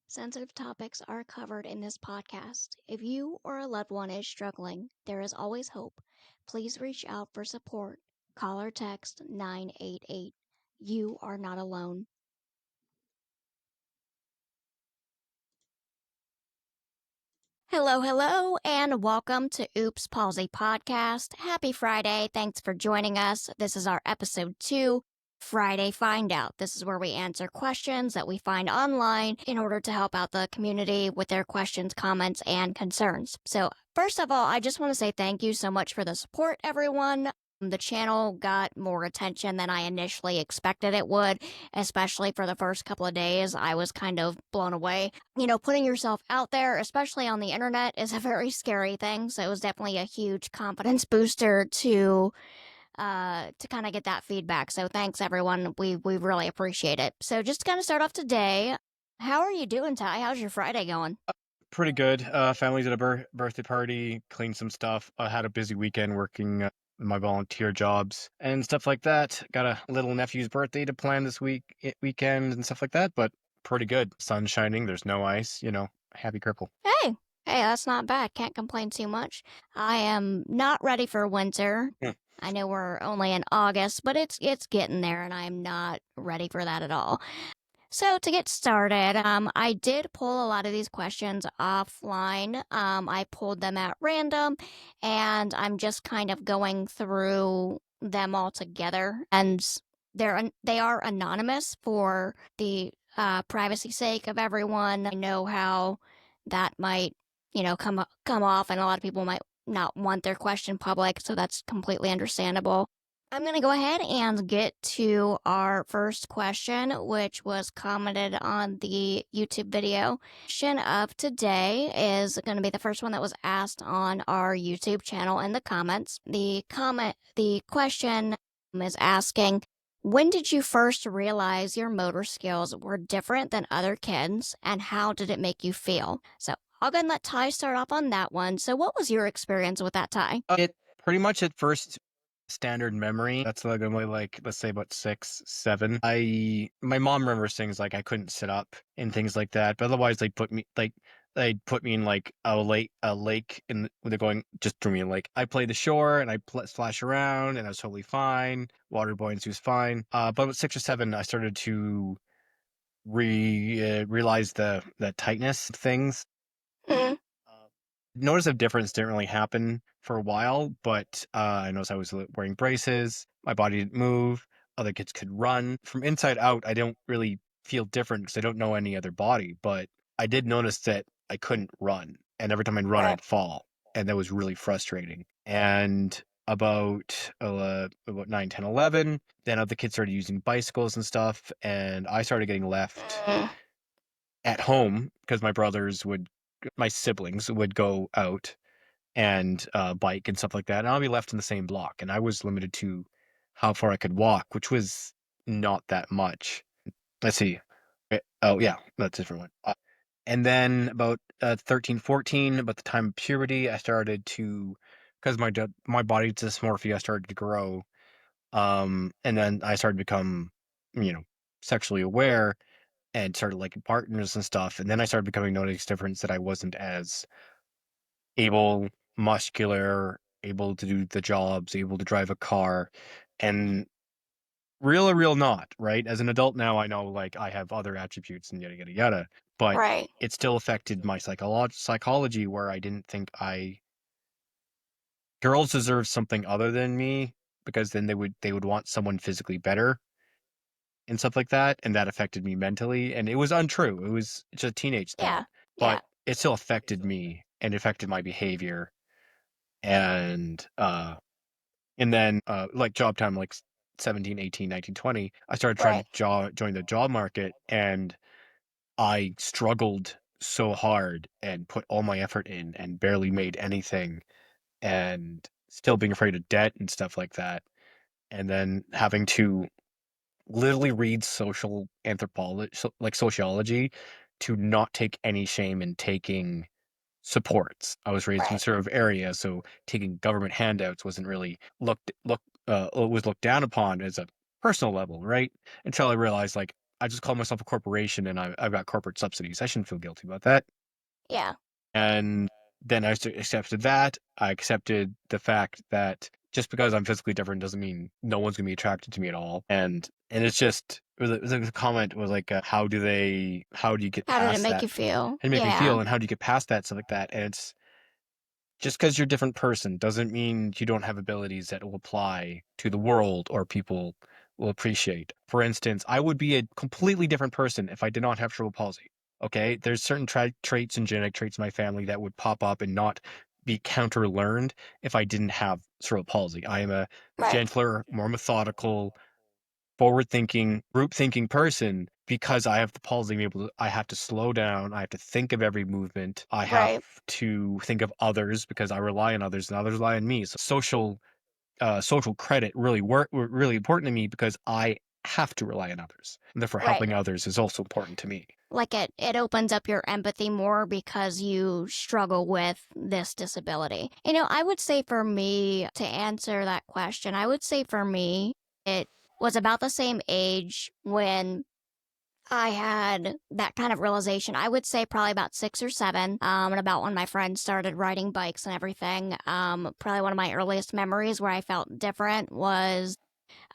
Sensitive topics are covered in this podcast. If you or a loved one is struggling, there is always hope. Please reach out for support. Call or text 988. You are not alone. Hello, and welcome to Oops Palsy Podcast. Happy Friday. Thanks for joining us. This is our episode 2, Friday Find Out. This is where we answer questions that we find online in order to help out the community with their questions, comments, and concerns. So, first of all, I just want to say thank you so much for the support, everyone. The channel got more attention than I initially expected it would, especially for the first couple of days. I was kind of blown away. Putting yourself out there, especially on the internet, is a very scary thing. So it was definitely a huge confidence booster to kind of get that feedback. So thanks everyone. We really appreciate it. So just to kind of start off today, how are you doing, Ty? How's your Friday going? Pretty good. Family's at a birthday party, cleaned some stuff. I had a busy weekend working my volunteer jobs and stuff like that. Got a little nephew's birthday to plan this weekend and stuff like that, but pretty good. Sun's shining, there's no ice, happy cripple. Hey, that's not bad. Can't complain too much. I am not ready for winter. I know we're only in August, but it's getting there, and I'm not ready for that at all. So to get started, I did pull a lot of these questions offline. I pulled them at random, and I'm just kind of going through them all together. And they are anonymous for the privacy sake of everyone. I know how that might, come off, and a lot of people might not want their question public, so that's completely understandable. I'm going to go ahead and get to our first question, which was commented on the YouTube video. Question of today is going to be the first one that was asked on our YouTube channel in the comments. The question is asking, when did you first realize your motor skills were different than other kids, and how did it make you feel? So I'll go and let Ty start off on that one. So what was your experience with that, Ty? It pretty much at first standard memory. That's like only let's say about 6, 7. My mom remembers things like I couldn't sit up and things like that. But otherwise they'd put me in like a lake and they're going just threw me in like I played the shore and I splash around and I was totally fine. Water buoyancy was fine. But at 6 or 7 I started to realize the tightness of things. Mhm. Notice a difference didn't really happen for a while, but I noticed I was wearing braces. My body didn't move. Other kids could run. From inside out, I don't really feel different because I don't know any other body, but I did notice that I couldn't run. And every time I'd run, Right. I'd fall. And that was really frustrating. And about 9, 10, 11, then other kids started using bicycles and stuff. And I started getting left Mm. at home because my siblings would go out and bike and stuff like that, and I'll be left in the same block. And I was limited to how far I could walk, which was not that much. Let's see. Oh yeah, that's a different one. And then about 13, 14, about the time of puberty, I started to, because my body dysmorphia started to grow, and then I started to become, sexually aware and started liking partners and stuff. And then I started becoming notice difference that I wasn't as able, muscular, able to do the jobs, able to drive a car, and real or real not, right? As an adult now, I know like I have other attributes and yada yada yada, but Right. it still affected my psychology where I didn't think girls deserve something other than me because then they would want someone physically better and stuff like that, and that affected me mentally, and it was untrue. It was just a teenage thing, Yeah. Yeah. but it still affected me and affected my behavior. And then like job time, like 17, 18, 19, 20, I started trying Right. to join the job market, and I struggled so hard and put all my effort in and barely made anything, and still being afraid of debt and stuff like that. And then having to literally read social anthropology, like sociology, to not take any shame in taking supports. I was raised in a Right. sort of area, so taking government handouts wasn't really was looked down upon as a personal level, right? Until I realized like I just call myself a corporation and I've got corporate subsidies. I shouldn't feel guilty about that. Yeah. And then accepted that. I accepted the fact that just because I'm physically different doesn't mean no one's gonna be attracted to me at all. And it's just the comment was like, how do you get How did it past make that? you feel? How do you make me Yeah. feel, and how do you get past that stuff like that? And it's just because you're a different person doesn't mean you don't have abilities that will apply to the world or people will appreciate. For instance, I would be a completely different person if I did not have cerebral palsy. Okay, there's certain traits and genetic traits in my family that would pop up and not be counter learned if I didn't have cerebral palsy. I am a Right. gentler, more methodical, forward thinking, group thinking person because I have the palsy. I have to slow down. I have to think of every movement. I have Right. to think of others because I rely on others and others rely on me. So social credit really important to me because I have to rely on others. And therefore, Right. helping others is also important to me. Like it opens up your empathy more because you struggle with this disability. I would say for me, to answer that question, I would say for me, it was about the same age when I had that kind of realization. I would say probably about 6 or 7, and about when my friends started riding bikes and everything. Probably one of my earliest memories where I felt different was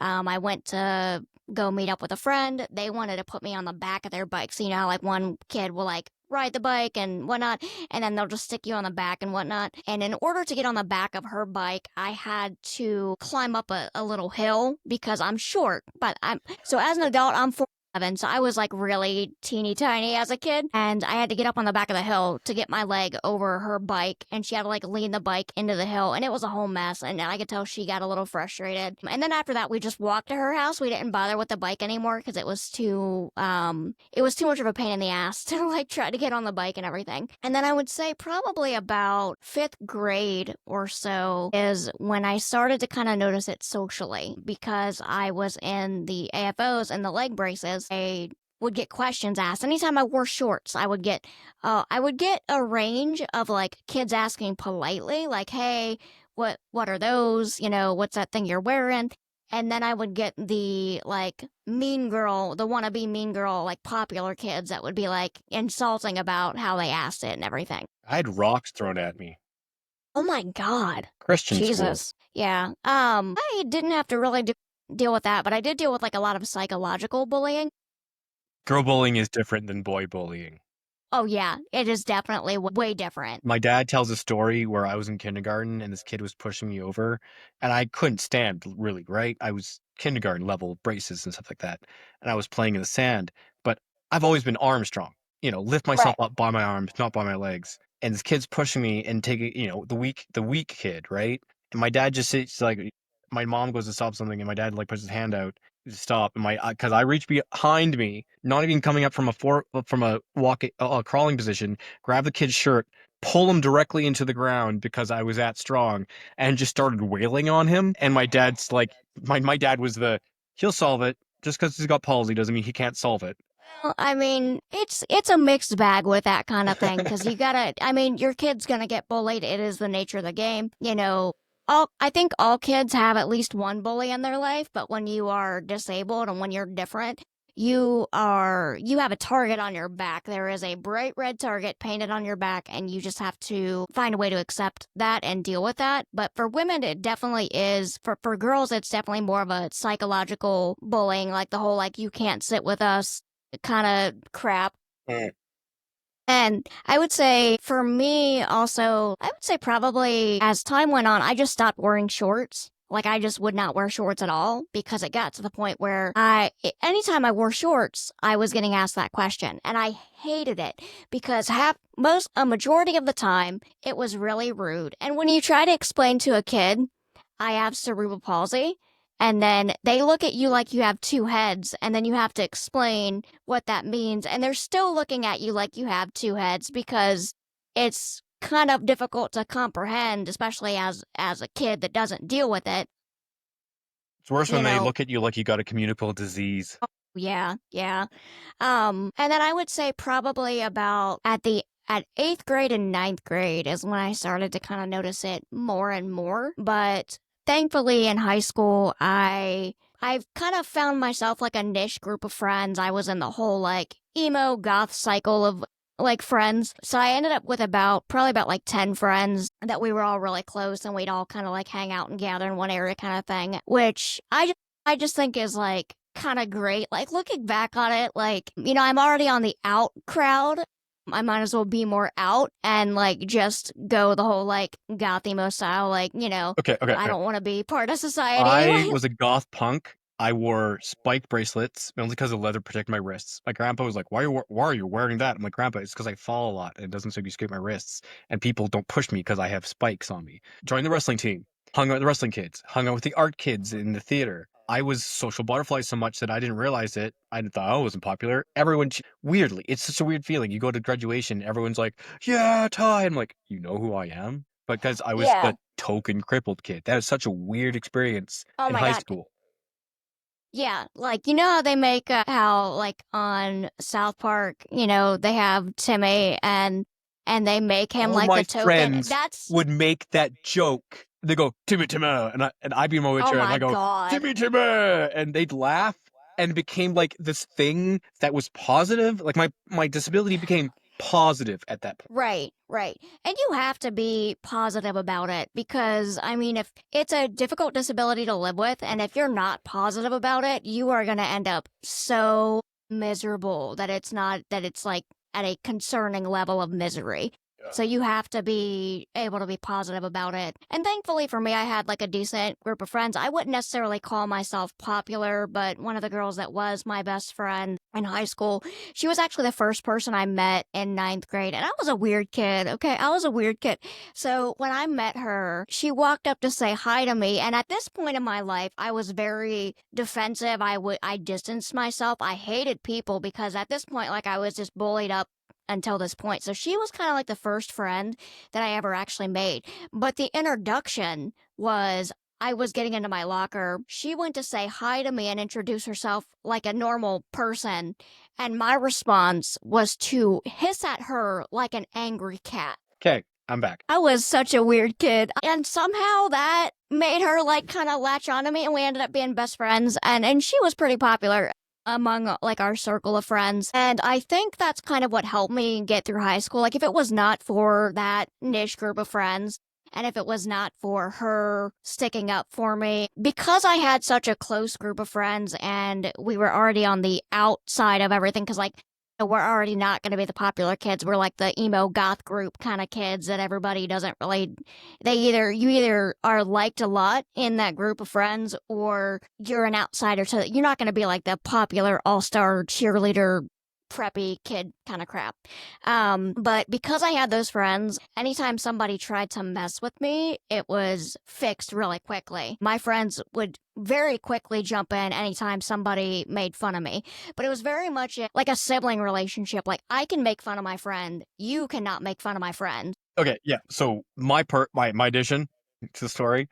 I went to go meet up with a friend. They wanted to put me on the back of their bike. So, how like one kid will like ride the bike and whatnot, and then they'll just stick you on the back and whatnot. And in order to get on the back of her bike, I had to climb up a little hill because I'm short. But so as an adult, I'm 4'11", so I was like really teeny tiny as a kid, and I had to get up on the back of the hill to get my leg over her bike, and she had to like lean the bike into the hill, and it was a whole mess, and I could tell she got a little frustrated. And then after that, we just walked to her house. We didn't bother with the bike anymore because it was too much of a pain in the ass to like try to get on the bike and everything. And then I would say probably about 5th grade or so is when I started to kind of notice it socially because I was in the AFOs and the leg braces. I would get questions asked anytime I wore shorts. I would get a range of like kids asking politely, like, "Hey, what are those? What's that thing you're wearing?" And then I would get the like mean girl, the wannabe mean girl, like popular kids that would be like insulting about how they asked it and everything. I had rocks thrown at me. Oh my God. Christian school. Jesus. Yeah. I didn't have to really deal with that, but I did deal with like a lot of psychological bullying. Girl bullying is different than boy bullying. Oh yeah, it is definitely way different. My dad tells a story where I was in kindergarten and this kid was pushing me over, and I couldn't stand really, right? I was kindergarten level braces and stuff like that, and I was playing in the sand, but I've always been arm strong, lift myself Right. up by my arms, not by my legs. And this kid's pushing me and taking, the weak kid, right? And my dad just sits like, my mom goes to stop something, and my dad like puts his hand out to stop, and because I reach behind me, not even coming up from a crawling position, grab the kid's shirt, pull him directly into the ground because I was that strong, and just started wailing on him. And my dad's like, my dad was he'll solve it. Just because he's got palsy doesn't mean he can't solve it. Well, I mean, it's a mixed bag with that kind of thing because you gotta. I mean, your kid's gonna get bullied. It is the nature of the game. I think all kids have at least one bully in their life, but when you are disabled and when you're different, you have a target on your back. There is a bright red target painted on your back, and you just have to find a way to accept that and deal with that. But for women, it definitely is. For girls, it's definitely more of a psychological bullying, like the whole like you can't sit with us kind of crap. Mm. And I would say for me also, I would say probably as time went on, I just stopped wearing shorts. Like I just would not wear shorts at all because it got to the point where anytime I wore shorts, I was getting asked that question and I hated it because a majority of the time it was really rude. And when you try to explain to a kid, I have cerebral palsy, and then they look at you like you have two heads, and then you have to explain what that means. And they're still looking at you like you have two heads because it's kind of difficult to comprehend, especially as a kid that doesn't deal with it. It's worse You when they know, look at you like you got a communicable disease. yeah, yeah. And then I would say probably about at 8th grade and 9th grade is when I started to kind of notice it more and more. But thankfully in high school, I I've kind of found myself like a niche group of friends. I was in the whole like emo goth cycle of like friends. So I ended up with probably about like 10 friends that we were all really close and we'd all kind of like hang out and gather in one area kind of thing, which I just think is like kind of great. Like looking back on it, like, I'm already on the out crowd. I might as well be more out and like just go the whole like goth emo style, like, Okay, okay, I okay. don't want to be part of society. I was a goth punk. I wore spiked bracelets only because the leather protected my wrists. My grandpa was like, why are you wearing that?" I'm like, "Grandpa, it's because I fall a lot and it doesn't so you scrape my wrists. And people don't push me because I have spikes on me." Joined the wrestling team, hung out with the wrestling kids, hung out with the art kids in the theater. I was social butterfly so much that I didn't realize it. I thought I wasn't popular. Weirdly, it's such a weird feeling. You go to graduation, everyone's like, "Yeah, Ty." I'm like, "You know who I am?" Because I was Yeah. the token crippled kid. That is such a weird experience Oh in my high God. school. Yeah, like how they make how like on South Park, they have Timmy and they make him All like the my token. friends That's would make that joke. They go, "Timmy Timmy," and I'd be in my oh wheelchair and my I go, God. "Timmy Timmy," and they'd laugh and it became like this thing that was positive. Like my disability became positive at that point. Right, right. And you have to be positive about it because, I mean, if it's a difficult disability to live with, and if you're not positive about it, you are going to end up so miserable that it's like at a concerning level of misery. So you have to be able to be positive about it. And thankfully for me, I had like a decent group of friends. I wouldn't necessarily call myself popular, but one of the girls that was my best friend in high school, she was actually the first person I met in ninth grade. And I was a weird kid. Okay. I was a weird kid. So when I met her, she walked up to say hi to me. And at this point in my life, I was very defensive. I distanced myself. I hated people because at this point, like I was just bullied up until this point. So she was kind of like the first friend that I ever actually made. But the introduction was I was getting into my locker. She went to say hi to me and introduce herself like a normal person. And my response was to hiss at her like an angry cat. Okay, I'm back. I was such a weird kid. And somehow that made her like kind of latch onto me and we ended up being best friends and she was pretty popular among like our circle of friends. And I think that's kind of what helped me get through high school. Like if it was not for that niche group of friends and if it was not for her sticking up for me, because I had such a close group of friends and we were already on the outside of everything, because like we're already not going to be the popular kids. We're like the emo goth group kind of kids that everybody doesn't really. You either are liked a lot in that group of friends, or you're an outsider. So you're not going to be like the popular all star cheerleader preppy kid kind of crap. But because I had those friends, anytime somebody tried to mess with me, it was fixed really quickly. My friends would very quickly jump in anytime somebody made fun of me. But it was very much like a sibling relationship. Like I can make fun of my friend, you cannot make fun of my friend. Okay, yeah. So my addition to the story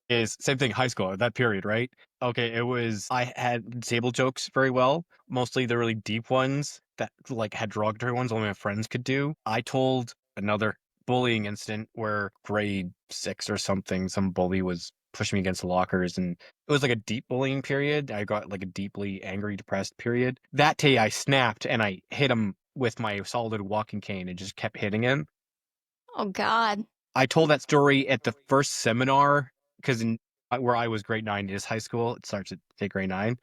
is same thing, high school, that period, right? Okay, it was I had disabled jokes very well, mostly the really deep ones that like had derogatory ones only my friends could do. I told another bullying incident where grade 6 or something, some bully was pushing me against the lockers and it was like a deep bullying period. I got like a deeply angry, depressed period. That day I snapped and I hit him with my solid walking cane and just kept hitting him. Oh God. I told that story at the first seminar because in where I was grade 9 is high school. It starts at grade 9.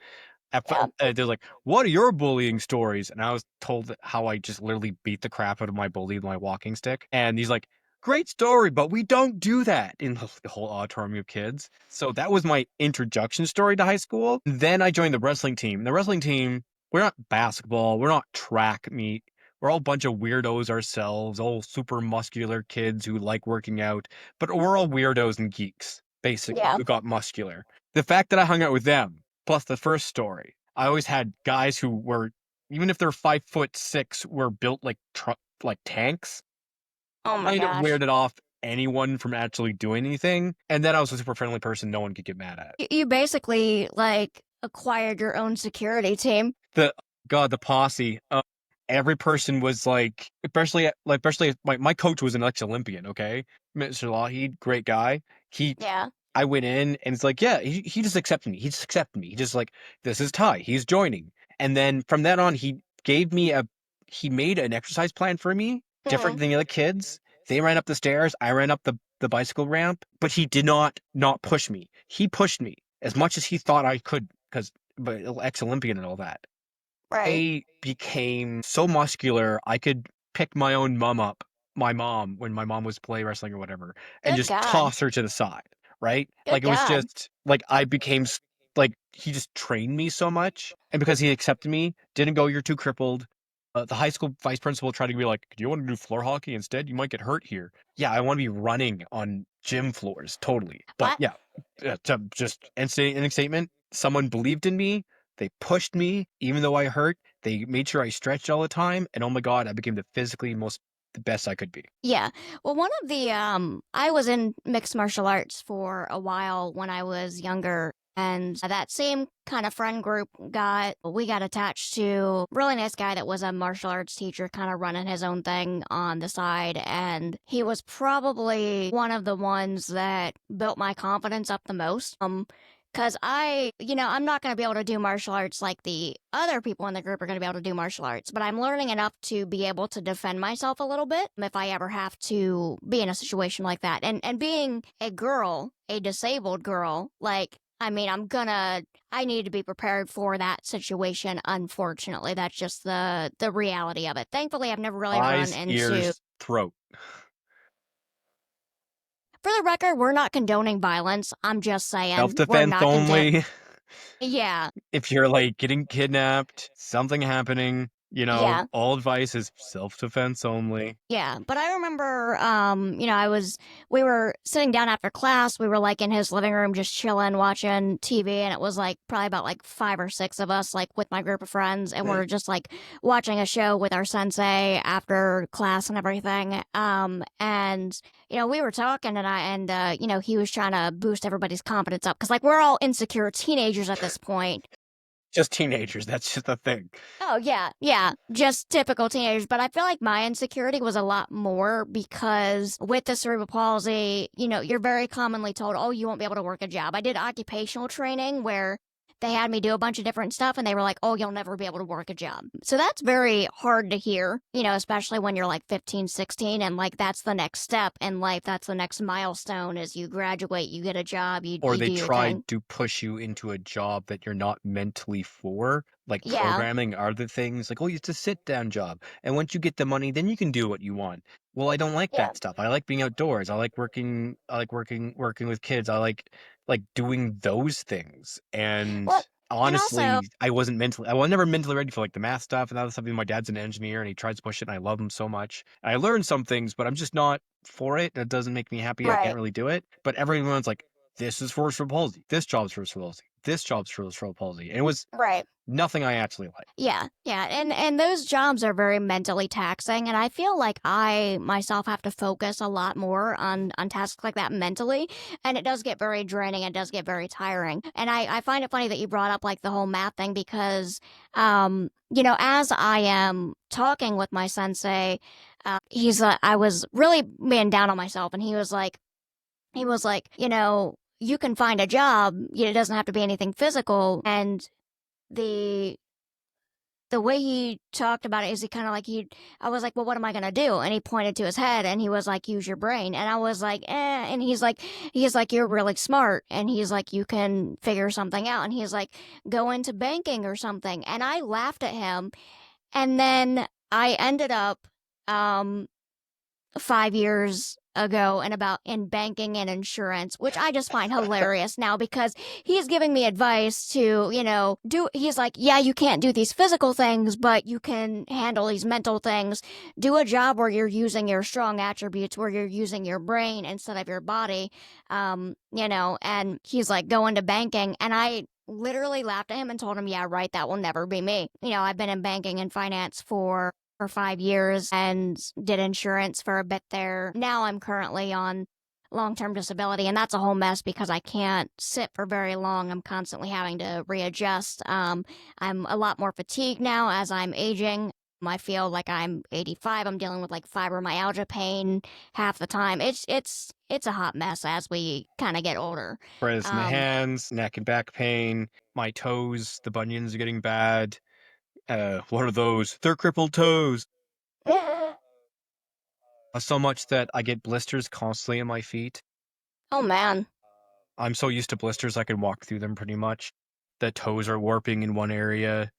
Yeah. They're like, "What are your bullying stories?" And I was told how I just literally beat the crap out of my bully with my walking stick. And he's like, "Great story, but we don't do that in the whole auditorium of kids." So that was my introduction story to high school. Then I joined the wrestling team. The wrestling team, we're not basketball, we're not track meet. We're all a bunch of weirdos ourselves, all super muscular kids who like working out, but we're all weirdos and geeks, basically, Yeah. who got muscular. The fact that I hung out with them, plus the first story, I always had guys who were, even if they're 5'6", were built like like tanks. Oh my Kind of gosh. weirded off anyone from actually doing anything. And then I was a super friendly person no one could get mad at. You basically like acquired your own security team. The God, the posse. Every person was like, especially my coach was an ex-Olympian. Okay, Mr. Lougheed, great guy. He Yeah. I went in and it's like, yeah, he just accepted me. He just accepted me. He just like, this is Ty. He's joining. And then from then on, he made an exercise plan for me, different Mhm. than the other kids. They ran up the stairs. I ran up the bicycle ramp, but he did not push me. He pushed me as much as he thought I could, but ex-Olympian and all that. Right. I became so muscular, I could pick my mom, when my mom was play wrestling or whatever, and Good just God. toss her to the side, right? Good Like, it was God. just like I became like he just trained me so much, and because he accepted me, didn't go, "You're too crippled." The high school vice principal tried to be like, "Do you want to do floor hockey instead? You might get hurt here." Yeah, I want to be running on gym floors, totally. But What? yeah, to just ending statement, someone believed in me. They pushed me, even though I hurt. They made sure I stretched all the time, and oh my God, I became the best I could be. Yeah. Well, one of the I was in mixed martial arts for a while when I was younger, and that same kind of friend group we got attached to a really nice guy that was a martial arts teacher, kind of running his own thing on the side, and he was probably one of the ones that built my confidence up the most. Because I'm not going to be able to do martial arts like the other people in the group are going to be able to do martial arts, but I'm learning enough to be able to defend myself a little bit if I ever have to be in a situation like that. And being a girl, a disabled girl, like, I mean, I need to be prepared for that situation. Unfortunately, that's just the reality of it. Thankfully, I've never really run Eyes, into. ears, throat. For the record, we're not condoning violence. I'm just saying we're Self-defense not only. Yeah, If you're like getting kidnapped, something happening, yeah. all advice is self-defense only. Yeah, but I remember, we were sitting down after class. We were like in his living room, just chilling, watching TV, and it was like probably about like five or six of us, like with my group of friends, and we're just like watching a show with our sensei after class and everything. And we were talking, and he was trying to boost everybody's confidence up because like we're all insecure teenagers at this point. Just teenagers, that's just a thing. Oh, yeah, yeah, just typical teenagers. But I feel like my insecurity was a lot more because with the cerebral palsy, you're very commonly told, oh, you won't be able to work a job. I did occupational training where they had me do a bunch of different stuff and they were like, oh, you'll never be able to work a job. So that's very hard to hear, especially when you're like 15, 16, and like that's the next step in life. That's the next milestone as you graduate, you get a job, you, Or you they do your tried thing. to push you into a job that you're not mentally for, like Yeah, programming are the things like, oh, it's a sit down job. And once you get the money, then you can do what you want. Well, I don't like yeah. that stuff. I like being outdoors. I like working with kids. I like doing those things. And Well, and also, honestly, I was never mentally ready for like the math stuff and other stuff. My dad's an engineer and he tries to push it and I love him so much. I learned some things, but I'm just not for it. It doesn't make me happy. I can't right. really do it. But everyone's like, this is for cerebral palsy. This job's for cerebral palsy. This job's for cerebral palsy. And it was Right. nothing I actually liked. Yeah, yeah, and those jobs are very mentally taxing, and I feel like I myself have to focus a lot more on tasks like that mentally, and it does get very draining. It does get very tiring, and I find it funny that you brought up like the whole math thing because, as I am talking with my sensei, I was really being down on myself, and he was like, you can find a job. It doesn't have to be anything physical, and the the way he talked about it is he kind of like I was like, well, what am I gonna do? And he pointed to his head and he was like, use your brain. And I was like, and he's like, you're really smart. And he's like, you can figure something out. And he's like, go into banking or something. And I laughed at him. And then I ended up, um, 5 years ago and about in banking and insurance, which I just find hilarious now because he's giving me advice to, he's like, yeah, you can't do these physical things, but you can handle these mental things. Do a job where you're using your strong attributes, where you're using your brain instead of your body. And he's like, go into banking. And I literally laughed at him and told him, yeah, right, that will never be me. I've been in banking and finance for 5 years and did insurance for a bit there. Now I'm currently on long-term disability, and that's a whole mess because I can't sit for very long. I'm constantly having to readjust. I'm a lot more fatigued now as I'm aging. I feel like I'm 85. I'm dealing with like fibromyalgia pain half the time. It's a hot mess as we kind of get older. Whereas in the Um, hands, neck and back pain, my toes, the bunions are getting bad. What are those? They're crippled toes. So much that I get blisters constantly in my feet. oh man. I'm so used to blisters, I can walk through them pretty much. The toes are warping in one area,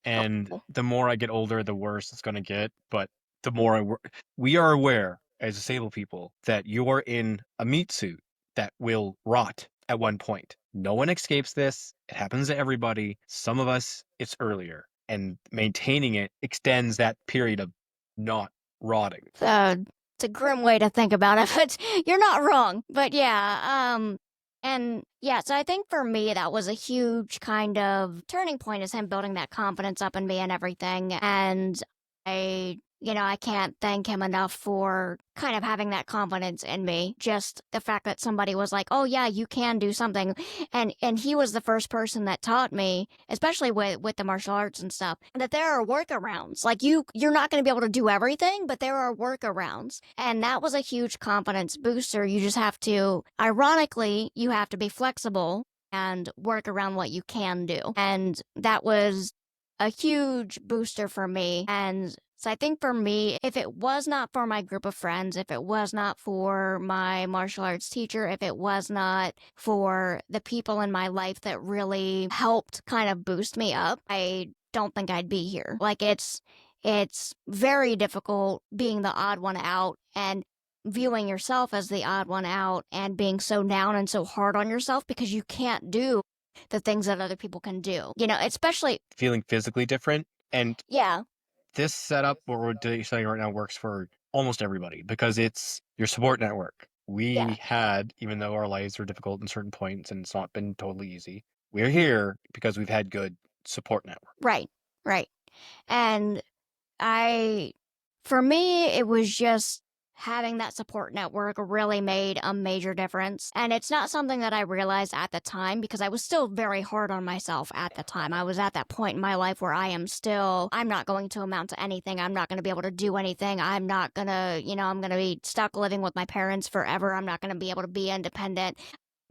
and Oh, the more I get older, the worse it's gonna get. But the more we are aware as disabled people that you are in a meat suit that will rot at one point. No one escapes this. It happens to everybody. Some of us, it's earlier, and maintaining it extends that period of not rotting. so it's a grim way to think about it, but you're not wrong. But yeah, and yeah, so I think for me that was a huge kind of turning point is him building that confidence up in me and everything. And I can't thank him enough for kind of having that confidence in me. Just the fact that somebody was like, "Oh yeah, you can do something," and he was the first person that taught me, especially with the martial arts and stuff, that there are workarounds. Like you're not going to be able to do everything, but there are workarounds, and that was a huge confidence booster. You just have to, ironically, you have to be flexible and work around what you can do, and that was a huge booster for me. And so I think for me, if it was not for my group of friends, if it was not for my martial arts teacher, if it was not for the people in my life that really helped kind of boost me up, I don't think I'd be here. Like it's very difficult being the odd one out and viewing yourself as the odd one out and being so down and so hard on yourself because you can't do the things that other people can do. Especially, Feeling physically different, and yeah, this setup, what we're saying right now, works for almost everybody because it's your support network. We yeah, had, even though our lives are difficult in certain points and it's not been totally easy, we're here because we've had good support network. right, right. And I, for me, it was just having that support network really made a major difference. And it's not something that I realized at the time because I was still very hard on myself at the time. I was at that point in my life where I'm not going to amount to anything. I'm not going to be able to do anything. I'm not going to, I'm going to be stuck living with my parents forever. I'm not going to be able to be independent.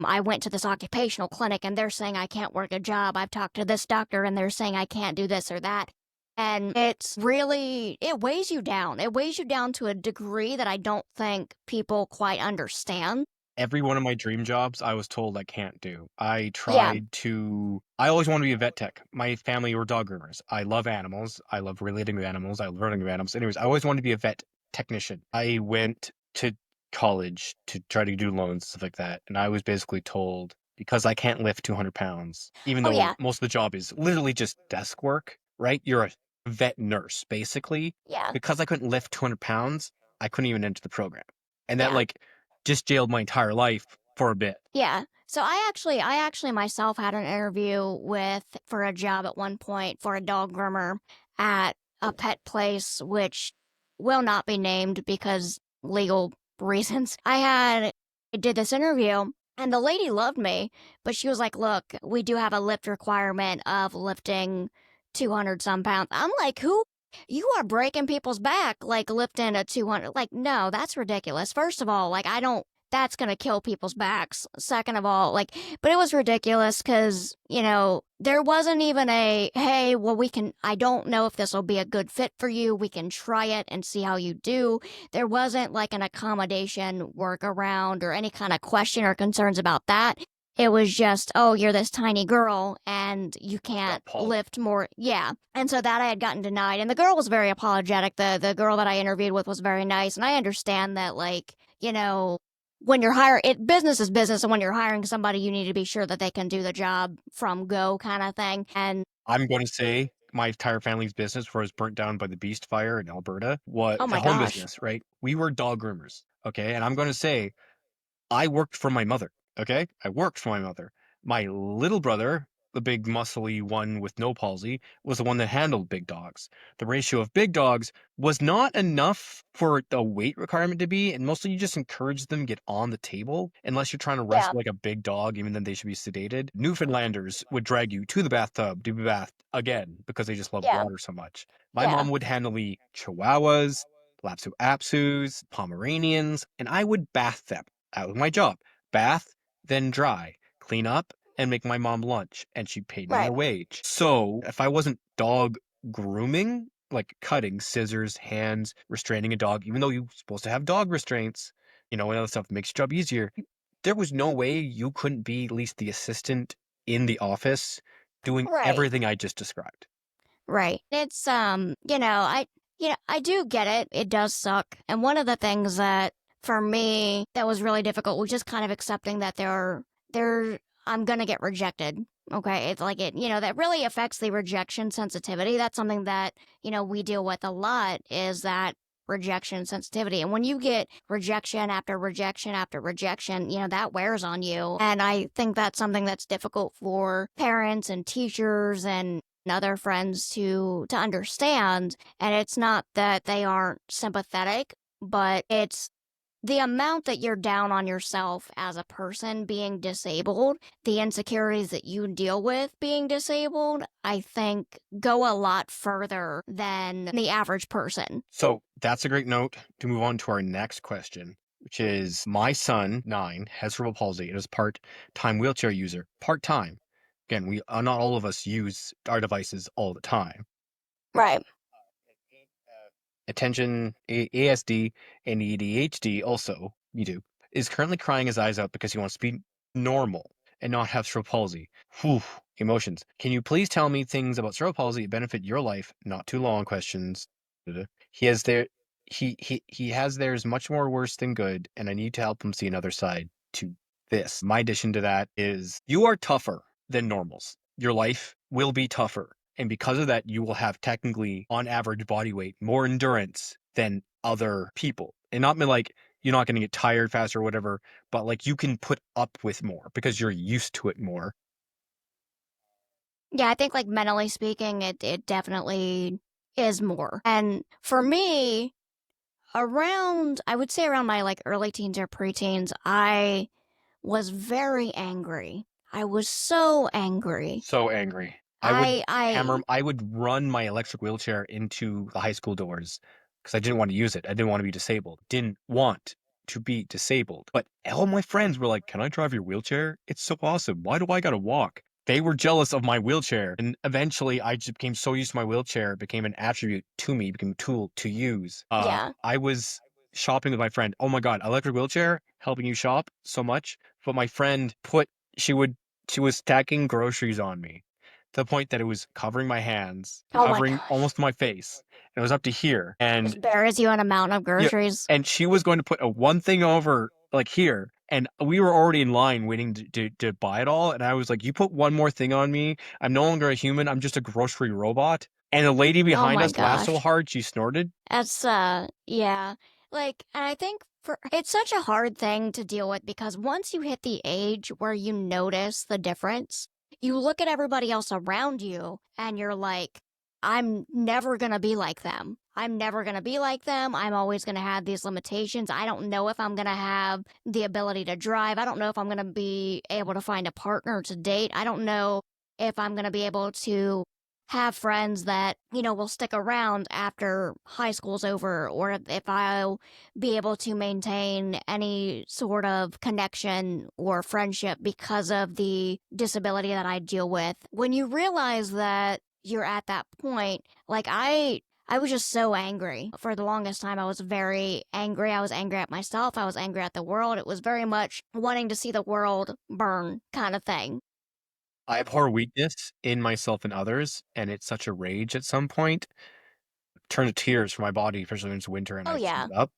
I went to this occupational clinic and they're saying I can't work a job. I've talked to this doctor and they're saying I can't do this or that. And it weighs you down. It weighs you down to a degree that I don't think people quite understand. Every one of my dream jobs, I was told I can't do. Yeah. I always wanted to be a vet tech. My family were dog groomers. I love animals. I love relating to animals. I love learning about animals. Anyways, I always wanted to be a vet technician. I went to college to try to do loans, stuff like that. And I was basically told because I can't lift 200 pounds, even Oh, though yeah. most of the job is literally just desk work, right? You're a vet nurse, basically. Yeah. Because I couldn't lift 200 pounds, I couldn't even enter the program. And that Yeah. just jailed my entire life for a bit. Yeah. So I actually myself had an interview for a job at one point for a dog groomer at a pet place, which will not be named because legal reasons. I did this interview and the lady loved me, but she was like, look, we do have a lift requirement of lifting 200 some pounds. I'm like, who? You are breaking people's back, like lifting a 200. Like, no, that's ridiculous. First of all, like, I don't, that's going to kill people's backs. Second of all, like, but it was ridiculous because, there wasn't even hey, well, I don't know if this will be a good fit for you. We can try it and see how you do. There wasn't like an accommodation workaround or any kind of question or concerns about that. It was just, oh, you're this tiny girl and you can't Got Paul. lift more. Yeah. And so that I had gotten denied. And the girl was very apologetic. The girl that I interviewed with was very nice. And I understand that, like, when you're business is business. And when you're hiring somebody, you need to be sure that they can do the job from go kind of thing. And I'm going to say my entire family's business was burnt down by the beast fire in Alberta. What oh a my home gosh. business, right? We were dog groomers, okay? And I'm going to say I worked for my mother, okay? I worked for my mother. My little brother the big muscly one with no palsy, was the one that handled big dogs. The ratio of big dogs was not enough for the weight requirement to be, and mostly you just encourage them to get on the table unless you're trying to Yeah. wrestle like a big dog, even then they should be sedated. Newfoundlanders would drag you to the bathtub to be bathed again because they just love Yeah. water so much. My Yeah. mom would handle the Chihuahuas, Lhasa Apsus, Pomeranians, and I would bath them. That was my job. Bath, then dry, clean up, and make my mom lunch, and she paid me a Right. wage. So if I wasn't dog grooming, like cutting, scissors, hands, restraining a dog, even though you're supposed to have dog restraints, and other stuff makes your job easier, there was no way you couldn't be at least the assistant in the office doing Right. everything I just described. Right. It's I do get it. It does suck. And one of the things that for me that was really difficult was just kind of accepting that there I'm gonna get rejected. Okay. It's like that really affects the rejection sensitivity. That's something that, we deal with a lot is that rejection sensitivity. And when you get rejection after rejection after rejection, that wears on you. And I think that's something that's difficult for parents and teachers and other friends to understand. And it's not that they aren't sympathetic, but it's the amount that you're down on yourself as a person being disabled, the insecurities that you deal with being disabled, I think go a lot further than the average person. So that's a great note to move on to our next question, which is my son, 9, has cerebral palsy and is part-time wheelchair user. Part-time. Again, we not all of us use our devices all the time. Right. Attention, ASD, and ADHD also, you do, is currently crying his eyes out because he wants to be normal and not have cerebral palsy. Whew, emotions. Can you please tell me things about cerebral palsy that benefit your life? Not too long questions. He has their he has theirs much more worse than good, and I need to help him see another side to this. My addition to that is you are tougher than normals. Your life will be tougher. And because of that, you will have technically, on average body weight, more endurance than other people. And not mean like you're not going to get tired faster or whatever, but like you can put up with more because you're used to it more. Yeah, I think like mentally speaking, it definitely is more. And for me, I would say around my like early teens or preteens, I was very angry. I was so angry. So angry. I I would run my electric wheelchair into the high school doors because I didn't want to use it. I didn't want to be disabled. Didn't want to be disabled. But all my friends were like, "Can I drive your wheelchair? It's so awesome. Why do I gotta walk?" They were jealous of my wheelchair. And eventually I just became so used to my wheelchair, it became an attribute to me, became a tool to use. yeah. I was shopping with my friend. Oh my God, electric wheelchair helping you shop so much. But my friend she would she was stacking groceries on me to the point that it was covering my hands, Oh my covering gosh. almost my face. And it was up to here. Just buries you in a mountain of Yeah, groceries. and she was going to put a one thing over like here. And we were already in line waiting to buy it all. And I was like, you put one more thing on me. I'm no longer a human. I'm just a grocery robot. And the lady Oh behind my us laughed so gosh. hard she snorted. That's yeah. Like, and I think it's such a hard thing to deal with because once you hit the age where you notice the difference, you look at everybody else around you and you're like, I'm never gonna be like them. I'm never gonna be like them. I'm always gonna have these limitations. I don't know if I'm gonna have the ability to drive. I don't know if I'm gonna be able to find a partner to date. I don't know if I'm gonna be able to have friends that, will stick around after high school's over, or if I'll be able to maintain any sort of connection or friendship because of the disability that I deal with. When you realize that you're at that point, like I was just so angry. For the longest time, I was very angry. I was angry at myself. I was angry at the world. It was very much wanting to see the world burn kind of thing. I abhor weakness in myself and others, and it's such a rage at some point. Turn to tears for my body, especially when it's winter and Oh, I yeah. heat up.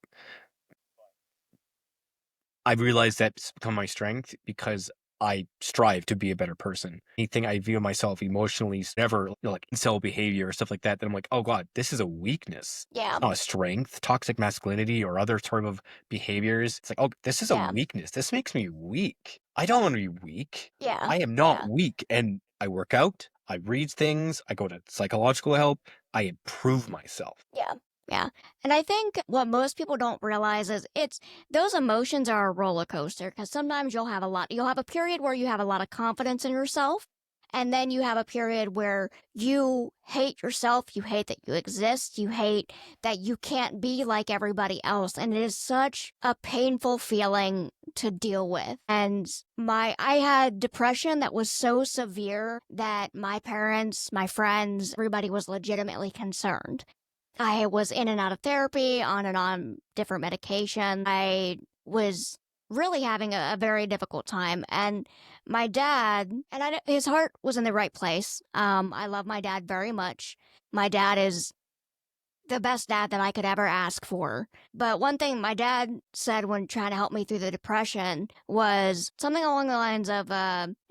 I've realized that's become my strength because I strive to be a better person. Anything I view myself emotionally, never like incel behavior or stuff like that, then I'm like, oh God, this is a weakness. Yeah. It's not a strength. Toxic masculinity or other sort of behaviors. It's like, oh, this is a Yeah. weakness. This makes me weak. I don't want to be weak. Yeah. I am not Yeah. weak. And I work out, I read things, I go to psychological help, I improve myself. Yeah. Yeah. And I think what most people don't realize is it's those emotions are a roller coaster because sometimes you'll have a period where you have a lot of confidence in yourself. And then you have a period where you hate yourself, you hate that you exist, you hate that you can't be like everybody else. And it is such a painful feeling to deal with. And I had depression that was so severe that my parents, my friends, everybody was legitimately concerned. I was in and out of therapy, on and on different medication. I was really having a very difficult time. And my dad, his heart was in the right place. I love my dad very much. My dad is the best dad that I could ever ask for. But one thing my dad said when trying to help me through the depression was something along the lines of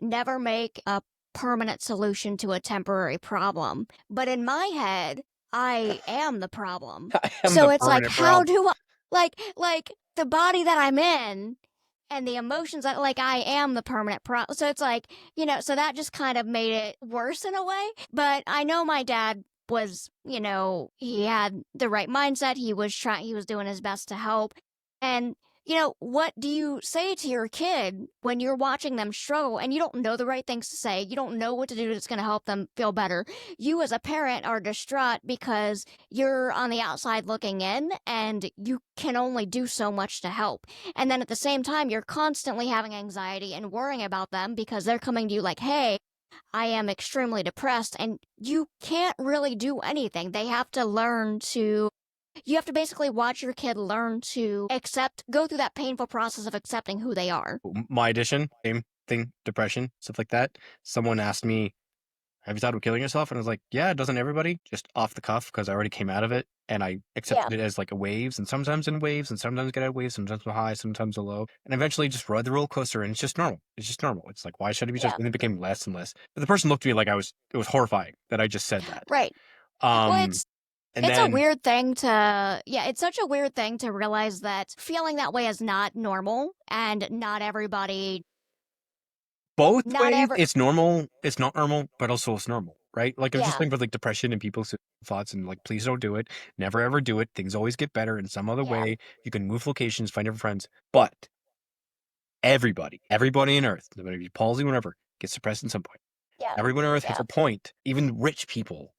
never make a permanent solution to a temporary problem. But in my head, I am the problem. I am So the it's like, permanent how problem. do I, like the body that I'm in and the emotions that, like, I am the permanent problem. So it's like, so that just kind of made it worse in a way. But I know my dad was, he had the right mindset. He was doing his best to help. And, what do you say to your kid when you're watching them struggle and you don't know the right things to say? You don't know what to do that's going to help them feel better. You, as a parent, are distraught because you're on the outside looking in and you can only do so much to help. And then at the same time, you're constantly having anxiety and worrying about them because they're coming to you like, hey, I am extremely depressed, and you can't really do anything. You have to basically watch your kid learn to go through that painful process of accepting who they are. My addition, same thing, depression, stuff like that. Someone asked me, have you thought of killing yourself? And I was like, yeah, doesn't everybody? Just off the cuff, because I already came out of it. And I Yeah, accepted it as like a waves, and sometimes in waves, and sometimes get out of waves, sometimes a high, sometimes a low. And eventually just ride the roller coaster, and it's just normal. It's just normal. It's like, why should it be just? yeah, And it became less and less. But the person looked at me like it was horrifying that I just said that. right. Well, Um, and it's a then weird thing to, yeah, it's such a weird thing to realize that feeling that way is not normal, and both not ways, ever, it's normal, it's not normal, but also it's normal, right? Like, I was just yeah, thinking about like depression and people's thoughts and like, please don't do it. Never ever do it. Things always get better in some other yeah, way. You can move locations, find different friends. But everybody on earth, no matter if you palsy, whatever, gets depressed at some point. yeah, Everyone on earth hits yeah, a point. Even rich people,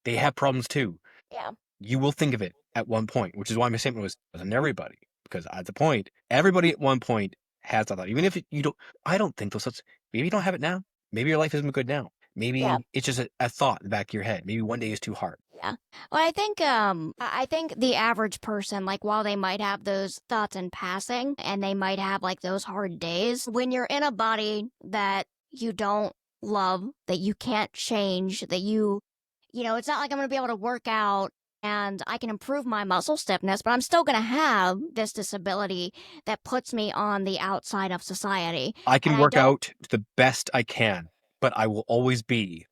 they have problems too. yeah, You will think of it at one point, which is why my statement was doesn't everybody, because at the point, everybody at one point has that thought. Even if you don't, I don't think those thoughts. Maybe you don't have it now. Maybe your life isn't good now. yeah. Maybe it's just a thought in the back of your head. Maybe one day is too hard. Yeah. Well, I think the average person, like, while they might have those thoughts in passing and they might have like those hard days, when you're in a body that you don't love, that you can't change, that it's not like I'm going to be able to work out and I can improve my muscle stiffness, but I'm still going to have this disability that puts me on the outside of society. I And can I work don't, out the best I can, but I will always be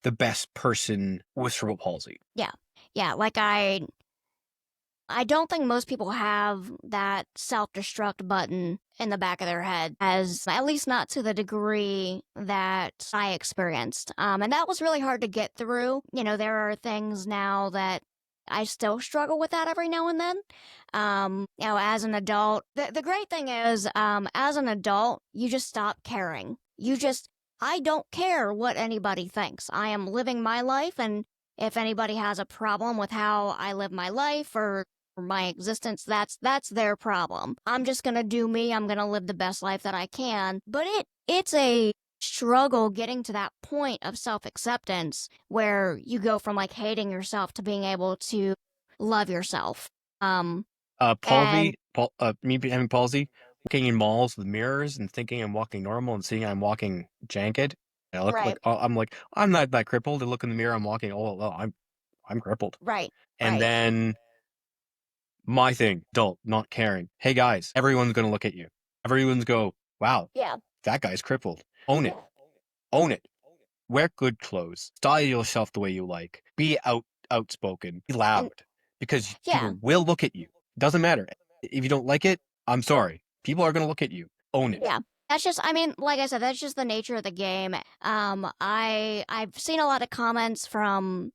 the best person with cerebral palsy. yeah. Yeah, like I don't think most people have that self-destruct button in the back of their head, as at least not to the degree that I experienced. And that was really hard to get through. There are things now that I still struggle with that every now and then. As an adult, the great thing is, as an adult, you just stop caring. I don't care what anybody thinks. I am living my life, and if anybody has a problem with how I live my life or my existence, that's their problem. I'm just gonna do me. I'm gonna live the best life that I can. But it's a struggle getting to that point of self-acceptance where you go from like hating yourself to being able to love yourself. Um and Me having palsy, walking in malls with mirrors and thinking I'm walking normal and seeing I'm walking janked. I look right, like I'm not that crippled. I look in the mirror, I'm walking. Oh, well, I'm crippled. right, And right. then my thing, adult, not caring. Hey guys, everyone's gonna look at you. Everyone's go, wow, Yeah. that guy's crippled. Own it. Own it. Wear good clothes. Style yourself the way you like. Be outspoken. Be And loud. Because yeah, people will look at you. Doesn't matter. If you don't like it, I'm sorry. People are gonna look at you. Own it. yeah. That's just, I mean, like I said, that's just the nature of the game. I've seen a lot of comments from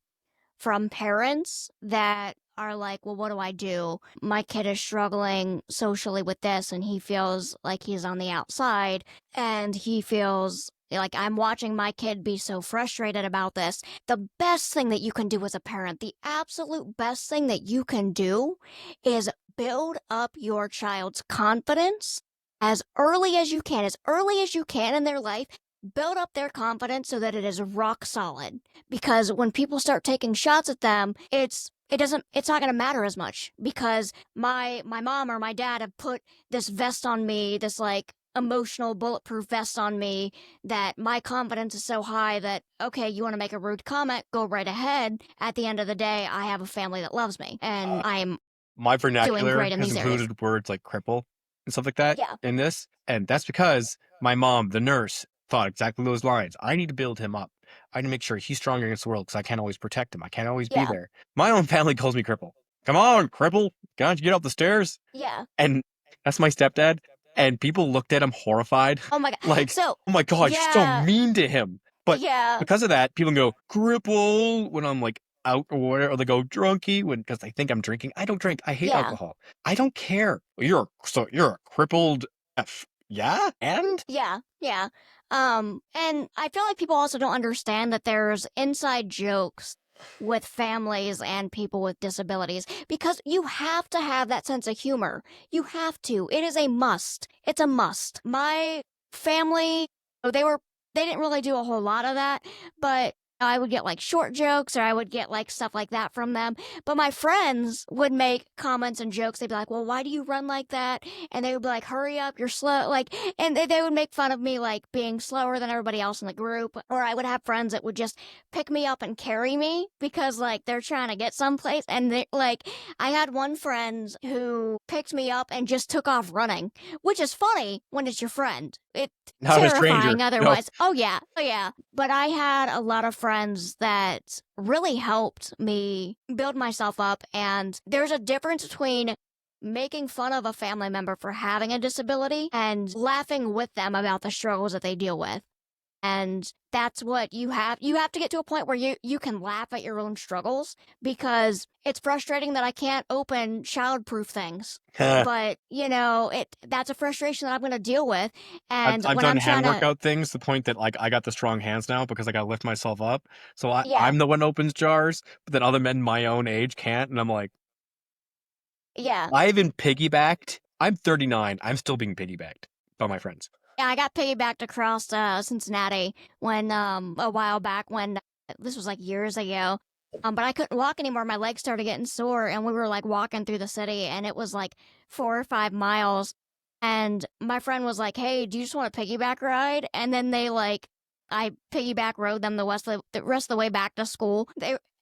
parents that are like, well, what do I do? My kid is struggling socially with this, and he feels like he's on the outside, and he feels like I'm watching my kid be so frustrated about this. The best thing that you can do as a parent, the absolute best thing that you can do is build up your child's confidence as early as you can in their life. Build up their confidence so that it is rock solid, because when people start taking shots at them, it's not going to matter as much, because my mom or my dad have put this vest on me, this like emotional bulletproof vest on me, that my confidence is so high that, okay, you want to make a rude comment, go right ahead. At the end of the day, I have a family that loves me, and Uh, I'm my doing vernacular great in has these areas. included words like cripple and stuff like that Yeah, in this, and that's because my mom, the nurse, thought exactly those lines. I need to build him up. I need to make sure he's strong against the world because I can't always protect him. I can't always be yeah, there. My own family calls me cripple. Come on, cripple! Can't you get up the stairs? yeah. And that's my stepdad. And people looked at him horrified, Oh my god. like, So, "Oh my god, you're so yeah, mean to him." But yeah, because of that, people go cripple when I'm like out or whatever, or they go drunky when because they think I'm drinking. I don't drink. I hate yeah. alcohol. I don't care. You're a crippled F. Yeah, and Yeah, yeah. And I feel like people also don't understand that there's inside jokes with families and people with disabilities, because you have to have that sense of humor. You have to. It is a must. It's a must. My family, oh, they didn't really do a whole lot of that, but I would get like short jokes, or I would get like stuff like that from them. But my friends would make comments and jokes. They'd be like, "Well, why do you run like that?" And they would be like, "Hurry up, you're slow." Like, and they would make fun of me, like being slower than everybody else in the group. Or I would have friends that would just pick me up and carry me because like they're trying to get someplace. And they like, I had one friend who picked me up and just took off running, which is funny when it's your friend. It's not a stranger. terrifying No, otherwise. Oh yeah, oh yeah. But I had a lot of friends that really helped me build myself up, and there's a difference between making fun of a family member for having a disability and laughing with them about the struggles that they deal with. And that's what you have to get to a point where you can laugh at your own struggles, because it's frustrating that I can't open childproof things. But, that's a frustration that I'm going to deal with. And I've when done I'm trying hand to, workout things to the point that like I got the strong hands now because I got to lift myself up. So yeah, I'm the one who opens jars, but then other men my own age can't, and I'm like, yeah. I've been piggybacked. I'm 39. I'm still being piggybacked by my friends. Yeah, I got piggybacked across Cincinnati when a while back, when this was like years ago. But I couldn't walk anymore. My legs started getting sore, and we were like walking through the city, and it was like 4 or 5 miles. And my friend was like, "Hey, do you just want a piggyback ride?" And then I piggyback rode them the rest of the way back to school.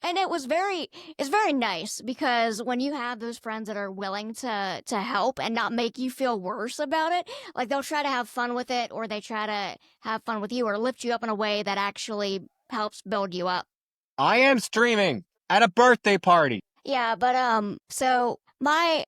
And it's very nice, because when you have those friends that are willing to help and not make you feel worse about it, like they'll try to have fun with it, or they try to have fun with you, or lift you up in a way that actually helps build you up. I am streaming at a birthday party. Yeah, but so my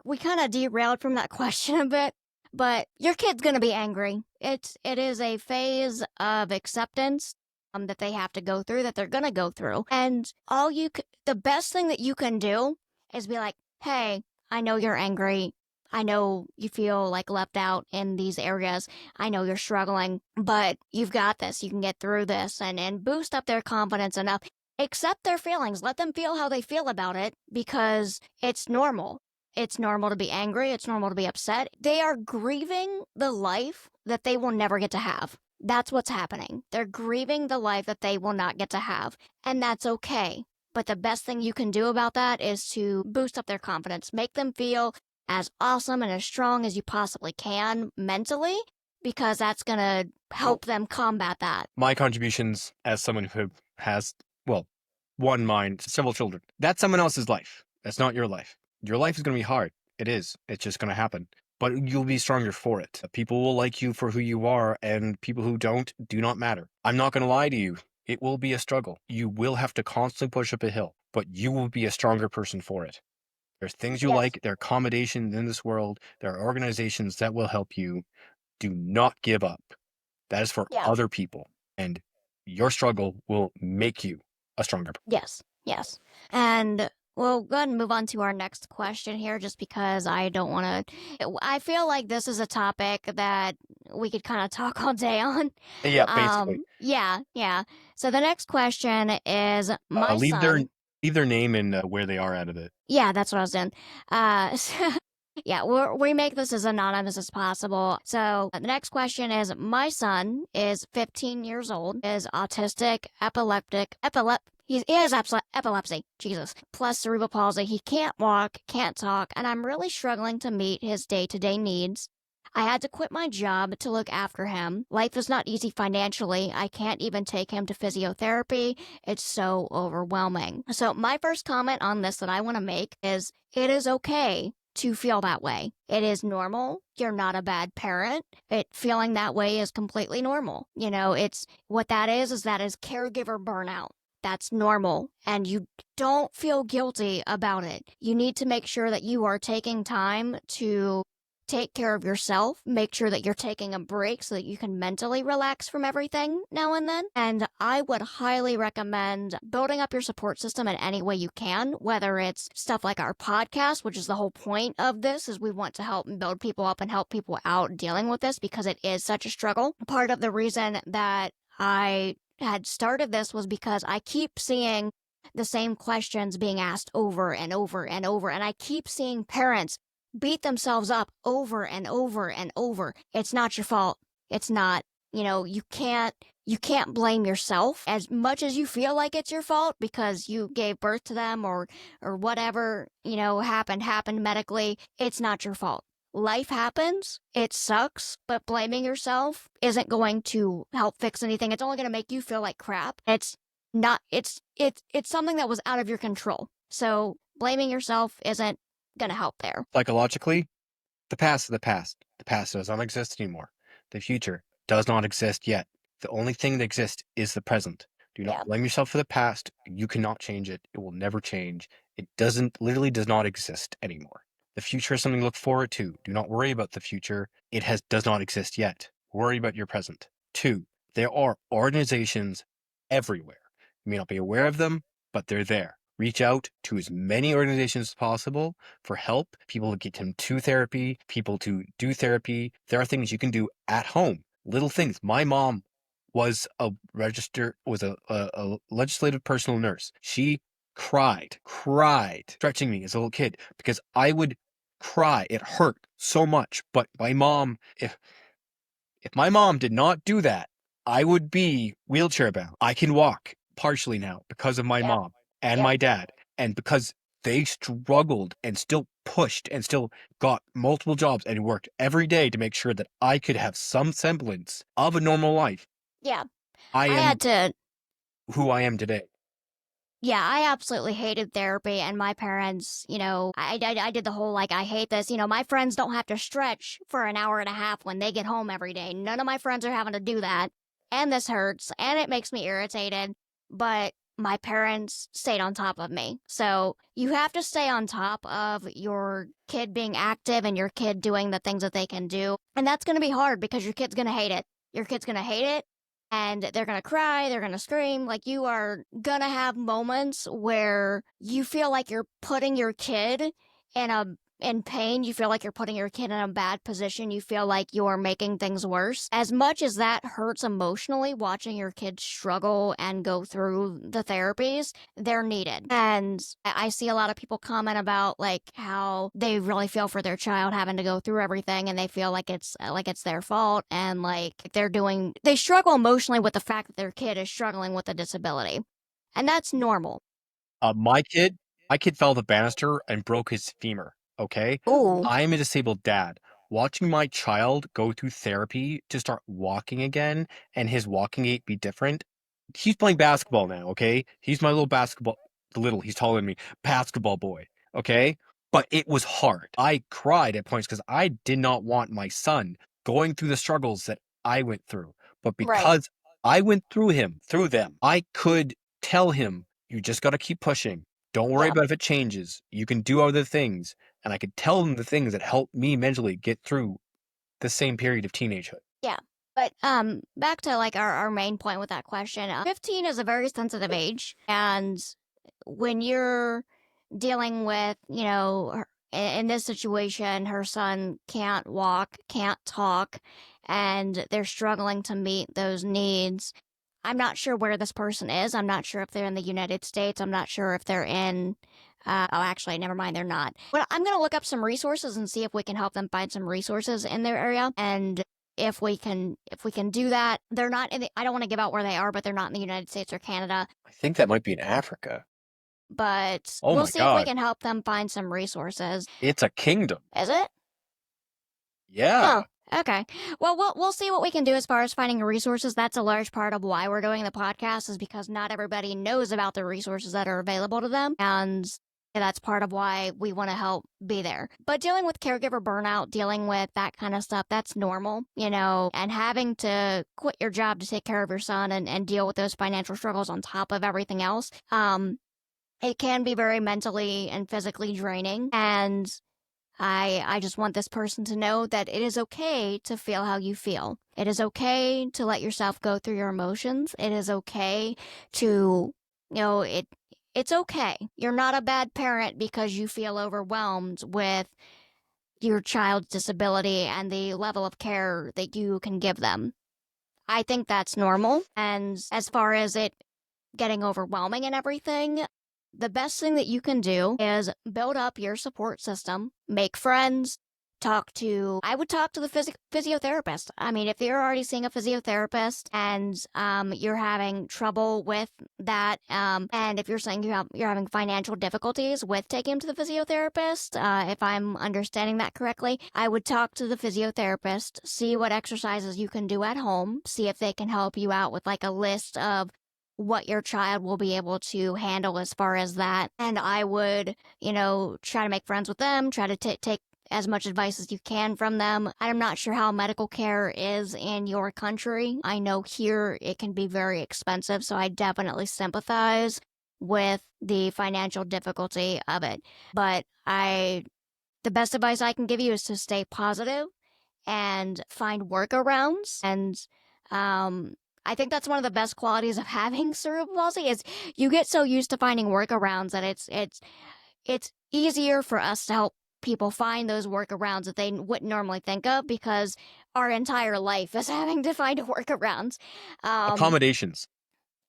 we kind of derailed from that question a bit, but your kid's gonna be angry. It is a phase of acceptance that they have to go through, that they're gonna go through, and the best thing that you can do is be like, "Hey, I know you're angry. I know you feel like left out in these areas. I know you're struggling, but you've got this. You can get through this," and boost up their confidence enough. Accept their feelings. Let them feel how they feel about it, because it's normal. It's normal to be angry. It's normal to be upset. They are grieving the life that they will never get to have. That's what's happening. They're grieving the life that they will not get to have. And that's okay. But the best thing you can do about that is to boost up their confidence, make them feel as awesome and as strong as you possibly can mentally, because that's going to Well, help them combat that. my contributions as someone who has, well, one mind, several children. That's someone else's life. That's not your life. Your life is going to be hard. It is. It's just going to happen. But you'll be stronger for it. People will like you for who you are, and people who don't do not matter. I'm not going to lie to you. It will be a struggle. You will have to constantly push up a hill, but you will be a stronger person for it. There's things you Yes. like, there are accommodations in this world, there are organizations that will help you. Do not give up. That is for Yeah. other people, and your struggle will make you a stronger person. Yes. Yes. And we'll go ahead and move on to our next question here, just because I don't want to. I feel like this is a topic that we could kind of talk all day on. Yeah, basically. Yeah, yeah. So the next question is my Leave their son. name and where they are out of it. Yeah, that's what I was doing. So, yeah, we make this as anonymous as possible. So the next question is my son is 15 years old, is autistic, he has epilepsy, Jesus, plus cerebral palsy. He can't walk, can't talk, and I'm really struggling to meet his day-to-day needs. I had to quit my job to look after him. Life is not easy financially. I can't even take him to physiotherapy. It's so overwhelming. So, my first comment on this that I want to make is it is okay to feel that way. It is normal. You're not a bad parent. Feeling that way is completely normal. It's what that is caregiver burnout. That's normal. And you don't feel guilty about it. You need to make sure that you are taking time to take care of yourself, make sure that you're taking a break so that you can mentally relax from everything now and then. And I would highly recommend building up your support system in any way you can, whether it's stuff like our podcast, which is the whole point of this, is we want to help and build people up and help people out dealing with this because it is such a struggle. Part of the reason that I had started this was because I keep seeing the same questions being asked over and over and over, and I keep seeing parents beat themselves up over and over and over. It's not your fault. It's not. You can't blame yourself as much as you feel like it's your fault because you gave birth to them or whatever, happened medically. It's not your fault. Life happens. It sucks, but blaming yourself isn't going to help fix anything. It's only going to make you feel like crap. It's not it's something that was out of your control. So blaming yourself isn't going to help there. Psychologically, the past is the past. The past does not exist anymore. The future does not exist yet. The only thing that exists is the present. Do not Yeah. blame yourself for the past. You cannot change it. It will never change. It literally does not exist anymore. The future is something to look forward to. Do not worry about the future. Does not exist yet. Worry about your present. 2, there are organizations everywhere. You may not be aware of them, but they're there. Reach out to as many organizations as possible for help, people to get him to therapy, people to do therapy. There are things you can do at home, little things. My mom was a legislative personal nurse. She cried, stretching me as a little kid because I would cry. It hurt so much. But my mom, if my mom did not do that, I would be wheelchair bound. I can walk partially now because of my Yeah. mom and Yeah. my dad, and because they struggled and still pushed and still got multiple jobs and worked every day to make sure that I could have some semblance of a normal life. Yeah. I I am had to who I am today. Yeah, I absolutely hated therapy, and my parents, I did the whole like, I hate this. My friends don't have to stretch for an hour and a half when they get home every day. None of my friends are having to do that. And this hurts, and it makes me irritated. But my parents stayed on top of me. So you have to stay on top of your kid being active and your kid doing the things that they can do. And that's going to be hard because your kid's going to hate it. Your kid's going to hate it and they're going to cry, they're going to scream. Like you are going to have moments where you feel like you're putting your kid in pain. You feel like you're putting your kid in a bad position. You feel like you're making things worse. As much as that hurts emotionally, watching your kid struggle and go through the therapies, they're needed. And I see a lot of people comment about like how they really feel for their child having to go through everything and they feel like it's their fault and like they struggle emotionally with the fact that their kid is struggling with a disability. And that's normal. My kid fell the banister and broke his femur. Okay, Ooh, I am a disabled dad. Watching my child go through therapy to start walking again and his walking gait be different. He's playing basketball now. Okay, he's my little basketball. He's taller than me. Basketball boy. Okay, but it was hard. I cried at points because I did not want my son going through the struggles that I went through. But right. because I went through them, I could tell him, you just got to keep pushing. Don't worry Yeah. about if it changes. You can do other things. And I could tell him the things that helped me mentally get through the same period of teenagehood. Yeah. But back to like our main point with that question. 15 is a very sensitive age, and when you're dealing with, in this situation, her son can't walk, can't talk, and they're struggling to meet those needs. I'm not sure where this person is. I'm not sure if they're in the United States. I'm not sure if they're in. Oh, actually, never mind, they're not. But I'm going to look up some resources and see if we can help them find some resources in their area. And if we can do that, they're not in the, I don't want to give out where they are, but they're not in the United States or Canada. I think that might be in Africa. But Oh we'll my see if we God. can help them find some resources. It's a kingdom. Is it? Yeah. Oh, okay. Well, we'll see what we can do as far as finding resources. That's a large part of why we're doing the podcast, is because not everybody knows about the resources that are available to them, and that's part of why we want to help be there. But dealing with caregiver burnout, dealing with that kind of stuff, that's normal, and having to quit your job to take care of your son and deal with those financial struggles on top of everything else. It can be very mentally and physically draining, and I just want this person to know that it is okay to feel how you feel. It is okay to let yourself go through your emotions. It is okay to, it's okay. You're not a bad parent because you feel overwhelmed with your child's disability and the level of care that you can give them. I think that's normal. And as far as it getting overwhelming and everything, the best thing that you can do is build up your support system, make friends, I would talk to the physiotherapist. I mean, if you're already seeing a physiotherapist and you're having trouble with that, and if you're saying you're having financial difficulties with taking him to the physiotherapist, if I'm understanding that correctly, I would talk to the physiotherapist, see what exercises you can do at home, see if they can help you out with like a list of what your child will be able to handle as far as that. And I would, try to make friends with them, try to take as much advice as you can from them. I'm not sure how medical care is in your country. I know here it can be very expensive, so I definitely sympathize with the financial difficulty of it. But the best advice I can give you is to stay positive and find workarounds. And I think that's one of the best qualities of having cerebral palsy is you get so used to finding workarounds that it's easier for us to help people find those workarounds that they wouldn't normally think of, because our entire life is having to find workarounds. Accommodations.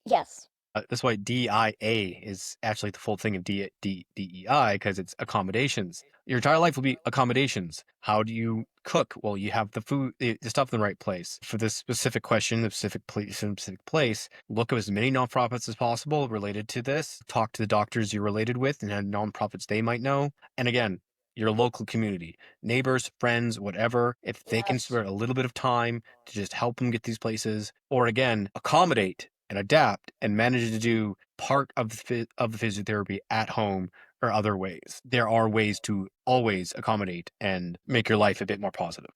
Yes. That's why DIA is actually the full thing of DEI, because it's accommodations. Your entire life will be accommodations. How do you cook? Well, you have the food, the stuff in the right place. For this specific question, the specific place, look at as many nonprofits as possible related to this. Talk to the doctors you're related with and nonprofits they might know. And again, your local community, neighbors, friends, whatever, if they can spare a little bit of time to just help them get these places, or again, accommodate and adapt and manage to do part of the physiotherapy at home or other ways. There are ways to always accommodate and make your life a bit more positive.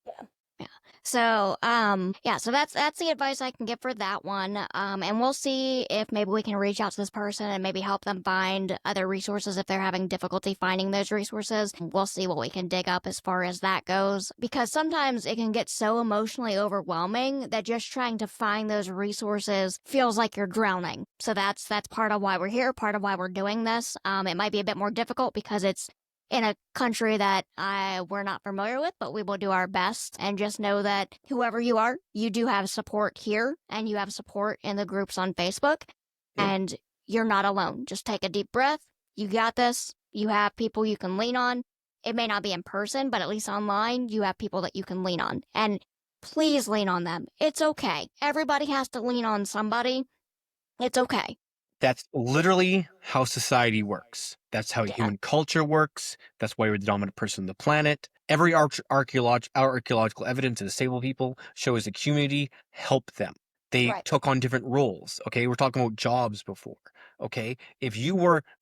Yeah. So, so that's the advice I can give for that one. And we'll see if maybe we can reach out to this person and maybe help them find other resources if they're having difficulty finding those resources. We'll see what we can dig up as far as that goes, because sometimes it can get so emotionally overwhelming that just trying to find those resources feels like you're drowning. So that's part of why we're here, part of why we're doing this. It might be a bit more difficult because it's in a country that we're not familiar with, but we will do our best. And just know that whoever you are, you do have support here and you have support in the groups on Facebook. Yep. And you're not alone. Just take a deep breath. You got this. You have people you can lean on. It may not be in person, but at least online, you have people that you can lean on. And please lean on them. It's okay. Everybody has to lean on somebody. It's okay. That's literally how society works. That's how human culture works. That's why we're the dominant person on the planet. Every archaeological evidence of disabled people shows the community helped them. They took on different roles. Okay, we're talking about jobs before. Okay, if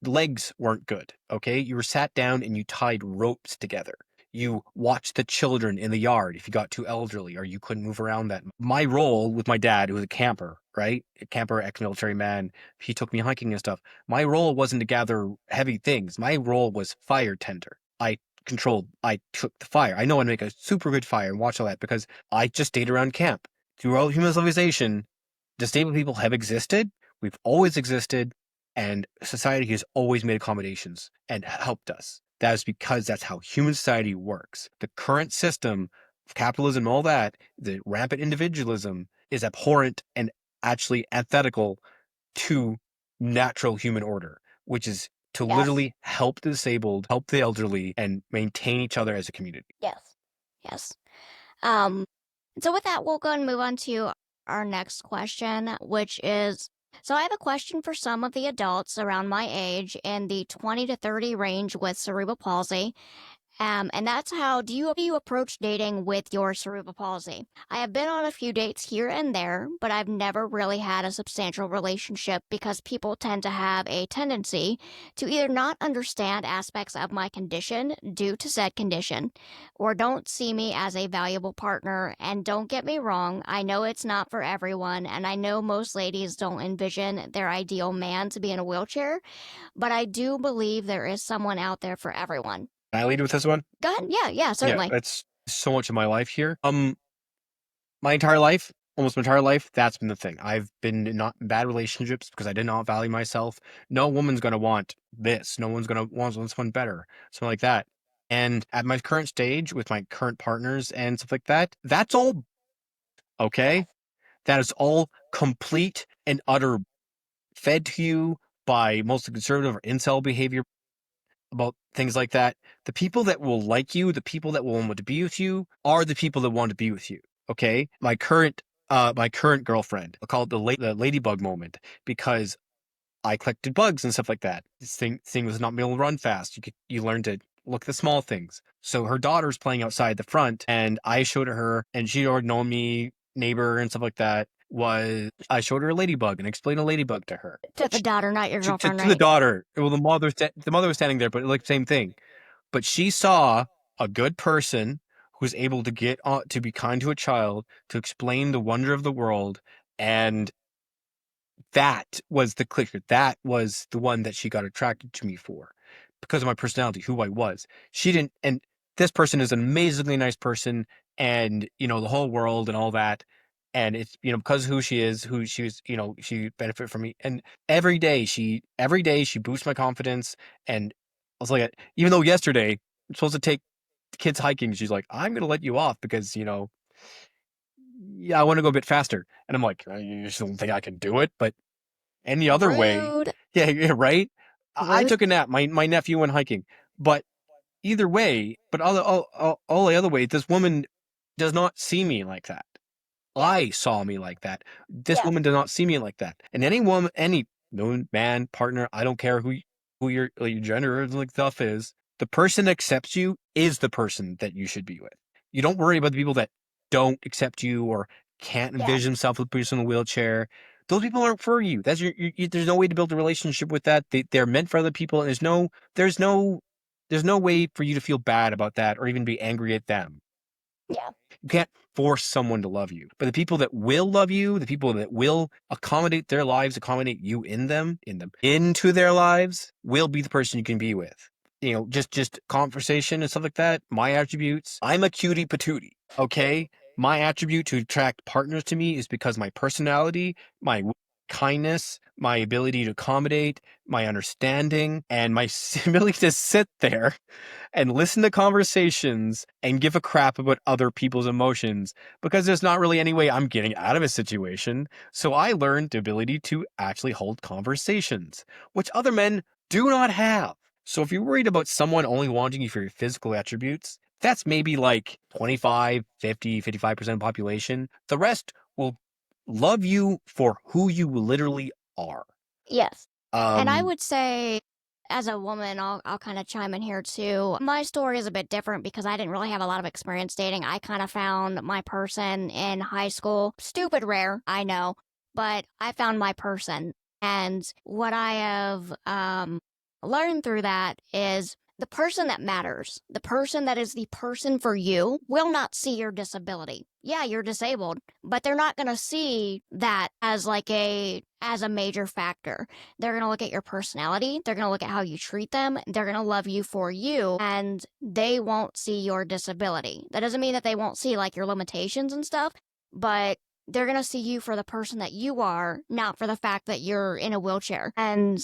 legs weren't good. Okay, you were sat down and you tied ropes together. You watched the children in the yard if you got too elderly or you couldn't move around that. My role with my dad, who was a camper, right? A camper, ex-military man. He took me hiking and stuff. My role wasn't to gather heavy things. My role was fire tender. I controlled. I took the fire. I know how to make a super good fire and watch all that because I just stayed around camp. Throughout human civilization, disabled people have existed. We've always existed, and society has always made accommodations and helped us. That is because that's how human society works. The current system of capitalism and all that, the rampant individualism, is abhorrent and actually antithetical to natural human order, which is to Yes. literally help the disabled, help the elderly, and maintain each other as a community. Yes. Yes. Um, so with that, we'll go and move on to our next question, which is, so I have a question for some of the adults around my age in the 20 to 30 range with cerebral palsy. And that's how do you approach dating with your cerebral palsy? I have been on a few dates here and there, but I've never really had a substantial relationship because people tend to have a tendency to either not understand aspects of my condition due to said condition, or don't see me as a valuable partner. And don't get me wrong, I know it's not for everyone, and I know most ladies don't envision their ideal man to be in a wheelchair, but I do believe there is someone out there for everyone. Can I lead with this one? Go ahead. Yeah, yeah, Yeah, certainly. that's so much of my life here. My entire life, almost my entire life, that's been the thing. I've been in not bad relationships because I did not value myself. No woman's gonna want this. No one's gonna want someone better, something like that. And at my current stage with my current partners and stuff like that, that's all okay. That is all complete and utter fed to you by mostly conservative or incel behavior about things like that. The people that will like you, the people that will want to be with you, are the people that want to be with you. Okay, my current girlfriend, I'll call it the ladybug moment because I collected bugs and stuff like that. This thing was not being able to run fast. You learn to look at the small things. So her daughter's playing outside the front, and I showed her, and she'd already known me, neighbor and stuff like that. Was I showed her a ladybug and explained a ladybug to her. To the daughter, not your girlfriend, To the right? daughter. Well, the mother was standing there, but like same thing. But she saw a good person who was able to get on to be kind to a child, to explain the wonder of the world, and that was the clicker. That was the one that she got attracted to me for because of my personality, who I was. She didn't, and this person is an amazingly nice person, and the whole world and all that. And it's because of who she is, who she was, she benefit from me. And every day she boosts my confidence. And I was like, even though yesterday I'm supposed to take the kids hiking, she's like, I'm gonna let you off because yeah, I want to go a bit faster. And I'm like, you just don't think I can do it, but any other way, Rude. yeah, yeah, right? I Rude. took a nap. My nephew went hiking, but either way, but all the other way, this woman does not see me like that. Yeah. I saw me like that. This Yeah. woman did not see me like that. And any woman, any no man, partner, I don't care who your gender or like stuff is. The person that accepts you is the person that you should be with. You don't worry about the people that don't accept you or can't Yeah. envision themselves with a person in a wheelchair. Those people aren't for you. That's there's no way to build a relationship with that. They're meant for other people, and there's no there's no way for you to feel bad about that or even be angry at them. Yeah. You can't force someone to love you. But the people that will love you, the people that will accommodate their lives, accommodate you into their lives, will be the person you can be with. Just conversation and stuff like that. My attributes. I'm a cutie patootie. Okay. My attribute to attract partners to me is because my personality, my kindness, my ability to accommodate, my understanding, and my ability to sit there and listen to conversations and give a crap about other people's emotions because there's not really any way I'm getting out of a situation. So I learned the ability to actually hold conversations, which other men do not have. So if you're worried about someone only wanting you for your physical attributes, that's maybe like 25, 50, 55% of the population. The rest will love you for who you literally are. Yes. And I Um, would say, as a woman, I'll kind of chime in here too. My story is a bit different because I didn't really have a lot of experience dating. I kind of found my person in high school. Stupid rare, I know, but I found my person. And what I have learned through that is the person that matters, the person that is the person for you, will not see your disability. Yeah, you're disabled, but they're not going to see that as like a major factor. They're going to look at your personality, they're going to look at how you treat them, they're going to love you for you, and they won't see your disability. That doesn't mean that they won't see like your limitations and stuff, but they're going to see you for the person that you are, not for the fact that you're in a wheelchair. And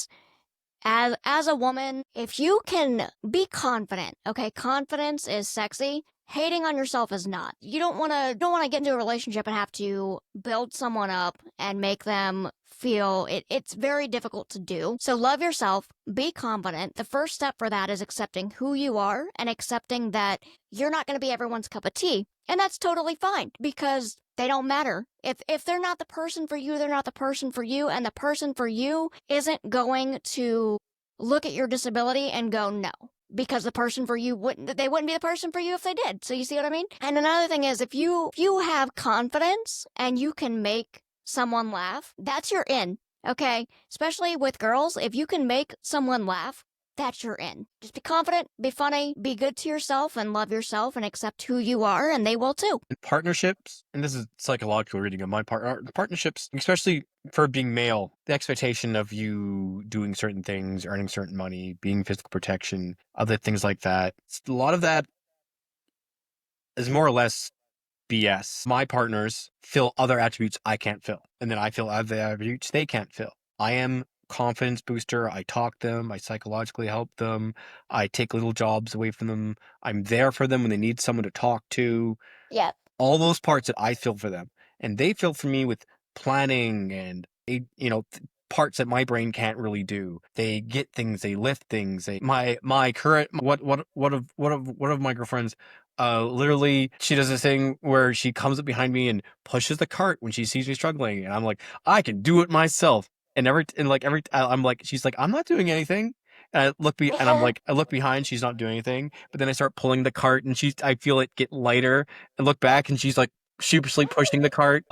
as a woman, if you can be confident, okay, confidence is sexy. Hating on yourself is not. You don't want to get into a relationship and have to build someone up and make them feel it's very difficult to do. So love yourself, be confident. The first step for that is accepting who you are and accepting that you're not going to be everyone's cup of tea. And that's totally fine because they don't matter. If they're not the person for you, they're not the person for you, and the person for you isn't going to look at your disability and go no. Because the person for you wouldn't be the person for you if they did. So you see what I mean? And another thing is if you have confidence and you can make someone laugh, that's your in. Okay? Especially with girls, if you can make someone laugh, that's your in. Just be confident, be funny, be good to yourself and love yourself and accept who you are, and they will too. In partnerships, and this is psychological reading of my partnerships, especially for being male, the expectation of you doing certain things, earning certain money, being physical protection, other things like that. A lot of that is more or less BS. My partners fill other attributes I can't fill, and then I fill other attributes they can't fill. I am confidence booster. I talk them. I psychologically help them. I take little jobs away from them. I'm there for them when they need someone to talk to. Yeah. All those parts that I fill for them, and they fill for me with planning and parts that my brain can't really do. They get things, they lift things. My current one of my girlfriends, literally she does this thing where she comes up behind me and pushes the cart when she sees me struggling, and I'm like, I can do it myself. And I'm like, she's like, I'm not doing anything. And I look behind, she's not doing anything. But then I start pulling the cart, and I feel it get lighter, and look back, and she's like sheepishly pushing the cart.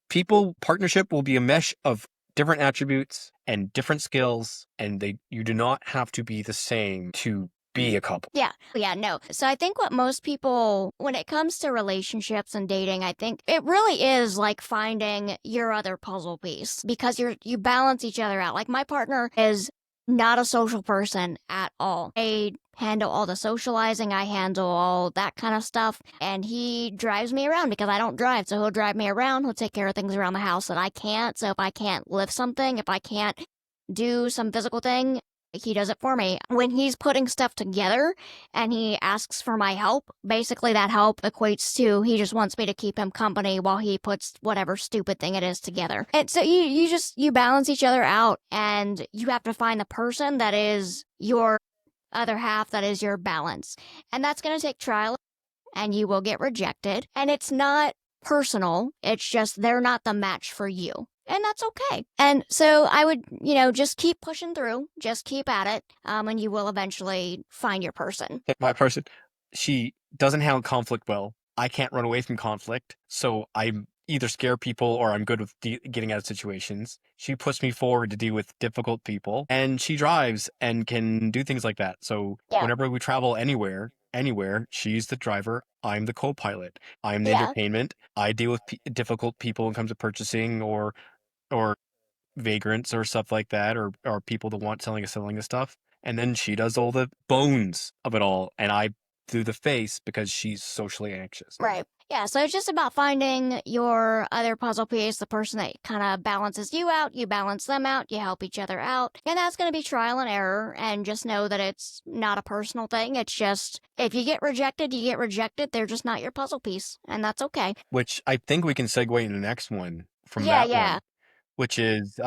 People partnership will be a mesh of different attributes and different skills, and you do not have to be the same to be a couple. Yeah. Yeah, no. So I think what most people, when it comes to relationships and dating, I think it really is like finding your other puzzle piece because you balance each other out. Like my partner is not a social person at all. I handle all the socializing, I handle all that kind of stuff, and he drives me around because I don't drive. So he'll drive me around, he'll take care of things around the house that I can't. So if I can't lift something, if I can't do some physical thing, he does it for me. When he's putting stuff together and he asks for my help, basically that help equates to he just wants me to keep him company while he puts whatever stupid thing it is together. And so you balance each other out, and you have to find the person that is your other half, that is your balance. And that's going to take trial, and you will get rejected. And it's not personal. It's just they're not the match for you. And that's okay. And so I would, just keep pushing through, just keep at it, and you will eventually find your person. My person, she doesn't handle conflict well. I can't run away from conflict, so I'm either scare people or I'm good with getting out of situations. She puts me forward to deal with difficult people, and she drives and can do things like that. So Yeah. whenever we travel anywhere, she's the driver. I'm the co-pilot. I'm the Yeah. entertainment. I deal with difficult people when it comes to purchasing or vagrants or stuff like that, or people that want selling the stuff. And then she does all the bones of it all, and I do the face because she's socially anxious. Right. Yeah, so it's just about finding your other puzzle piece, the person that kind of balances you out, you balance them out, you help each other out. And that's going to be trial and error. And just know that it's not a personal thing. It's just if you get rejected, you get rejected. They're just not your puzzle piece. And that's okay. Which I think we can segue into the next one from Yeah, that yeah. one, which is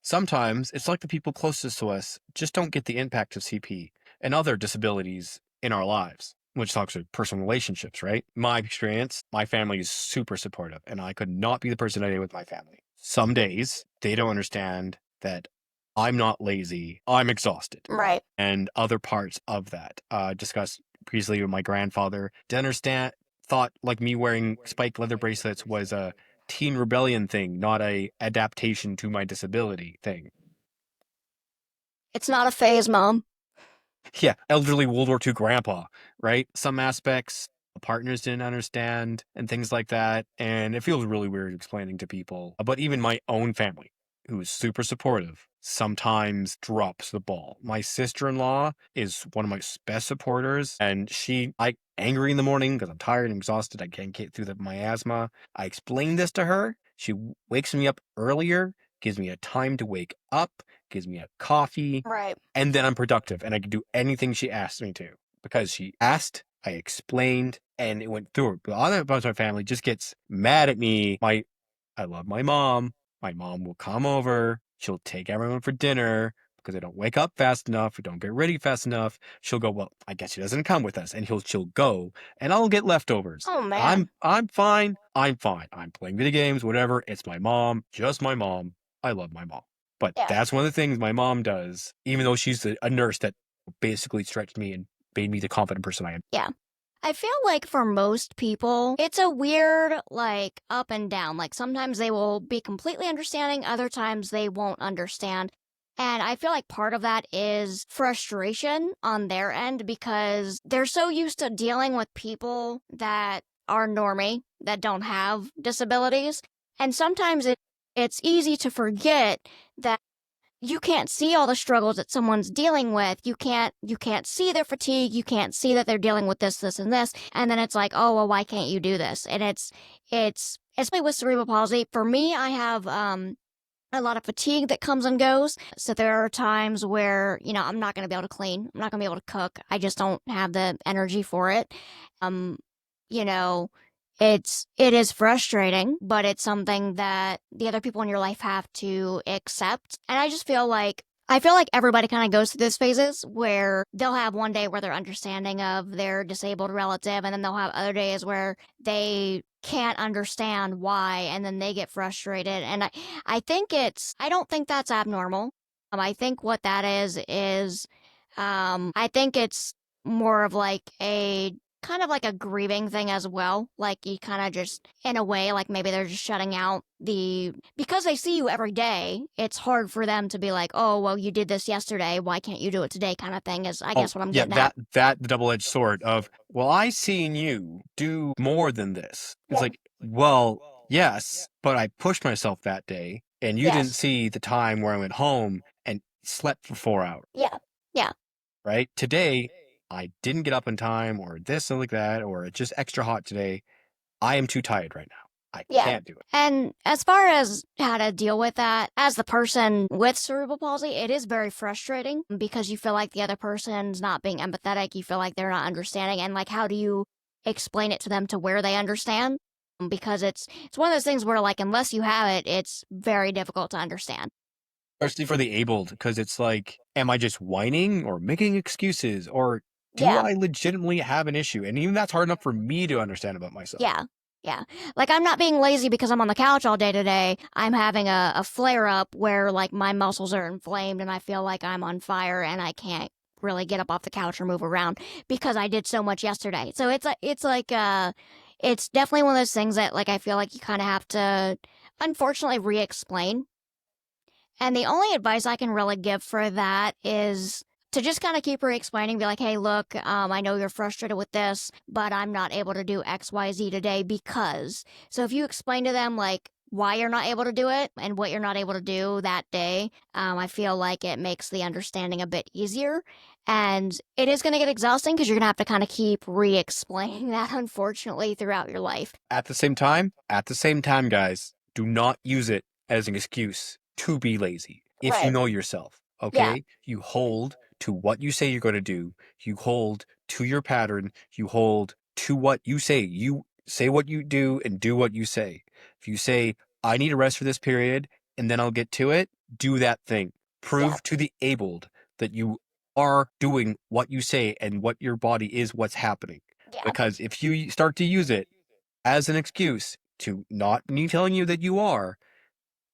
sometimes it's like the people closest to us just don't get the impact of CP and other disabilities in our lives, which talks about personal relationships, right? My experience, my family is super supportive, and I could not be the person I am with my family. Some days they don't understand that I'm not lazy, I'm exhausted. Right. And other parts of that. Discussed previously with my grandfather. Didn't understand, thought like me wearing spike leather bracelets was a teen rebellion thing, not a adaptation to my disability thing. It's not a phase, Mom. Yeah, elderly World War II grandpa, right? Some aspects partners didn't understand and things like that. And it feels really weird explaining to people. But even my own family, who is super supportive, sometimes drops the ball. My sister-in-law is one of my best supporters, and I angry in the morning because I'm tired and exhausted. I can't get through my asthma. I explain this to her. She wakes me up earlier, gives me a time to wake up, gives me a coffee, Right. and then I'm productive and I can do anything she asks me to because she asked, I explained, and it went through. The other bunch of my family just gets mad at me. I love my mom. My mom will come over. She'll take everyone for dinner because I don't wake up fast enough. We don't get ready fast enough. She'll go, well, I guess she doesn't come with us, and she'll go, and I'll get leftovers. Oh man. I'm fine. I'm fine. I'm playing video games, whatever. It's my mom, just my mom. I love my mom. But Yeah. that's one of the things my mom does, even though she's a nurse that basically stretched me and made me the confident person I am. Yeah. I feel like for most people, it's a weird, like, up and down. Like, sometimes they will be completely understanding, other times they won't understand. And I feel like part of that is frustration on their end because they're so used to dealing with people that are normie, that don't have disabilities. And sometimes it's easy to forget that you can't see all the struggles that someone's dealing with. You can't see their fatigue. You can't see that they're dealing with this, and this. And then it's like, oh well, why can't you do this? And it's especially with cerebral palsy. For me, I have a lot of fatigue that comes and goes. So there are times where, I'm not going to be able to clean. I'm not going to be able to cook. I just don't have the energy for it. Um, you know, it is frustrating, but it's something that the other people in your life have to accept. And I feel like everybody kind of goes through those phases where they'll have one day where they're understanding of their disabled relative, and then they'll have other days where they can't understand why, and then they get frustrated. And I don't think that's abnormal. I think what that is, I think it's more of like a kind of like a grieving thing as well. Like you kind of just, in a way, like maybe they're just shutting out because they see you every day, it's hard for them to be like, oh, well, you did this yesterday. Why can't you do it today? Kind of thing is, I Oh, guess, what I'm yeah, getting at. that double-edged sword of, well, I seen you do more than this. It's Yeah. like, well, yes, but I pushed myself that day, and you didn't Yes. see the time where I went home and slept for 4 hours, Yeah. Yeah. right? Today, I didn't get up in time, or this and like that, or it's just extra hot today. I am too tired right now. I Yeah. can't do it. And as far as how to deal with that, as the person with cerebral palsy, it is very frustrating because you feel like the other person's not being empathetic. You feel like they're not understanding. And like, how do you explain it to them to where they understand? Because it's one of those things where like, unless you have it, it's very difficult to understand. Especially for the abled, because it's like, am I just whining or making excuses, or do Yeah. I legitimately have an issue? And even that's hard enough for me to understand about myself. Yeah. Yeah. Like I'm not being lazy because I'm on the couch all day today. I'm having a flare up where like my muscles are inflamed and I feel like I'm on fire and I can't really get up off the couch or move around because I did so much yesterday. So it's definitely one of those things that like I feel like you kind of have to unfortunately re-explain. And the only advice I can really give for that is to just kind of keep re-explaining, be like, hey, look, I know you're frustrated with this, but I'm not able to do XYZ today because. So if you explain to them, like, why you're not able to do it and what you're not able to do that day, I feel like it makes the understanding a bit easier. And it is going to get exhausting because you're going to have to kind of keep re explaining that, unfortunately, throughout your life. At the same time, guys, do not use it as an excuse to be lazy. If you Right. know yourself, Yeah. okay? You hold to what you say you're going to do. You hold to your pattern. You hold to what you say. You say what you do and do what you say. If you say, I need a rest for this period and then I'll get to it, do that thing. Yeah. Prove to the abled that you are doing what you say and what your body is what's happening. Yeah. Because if you start to use it as an excuse to not me telling you that you are,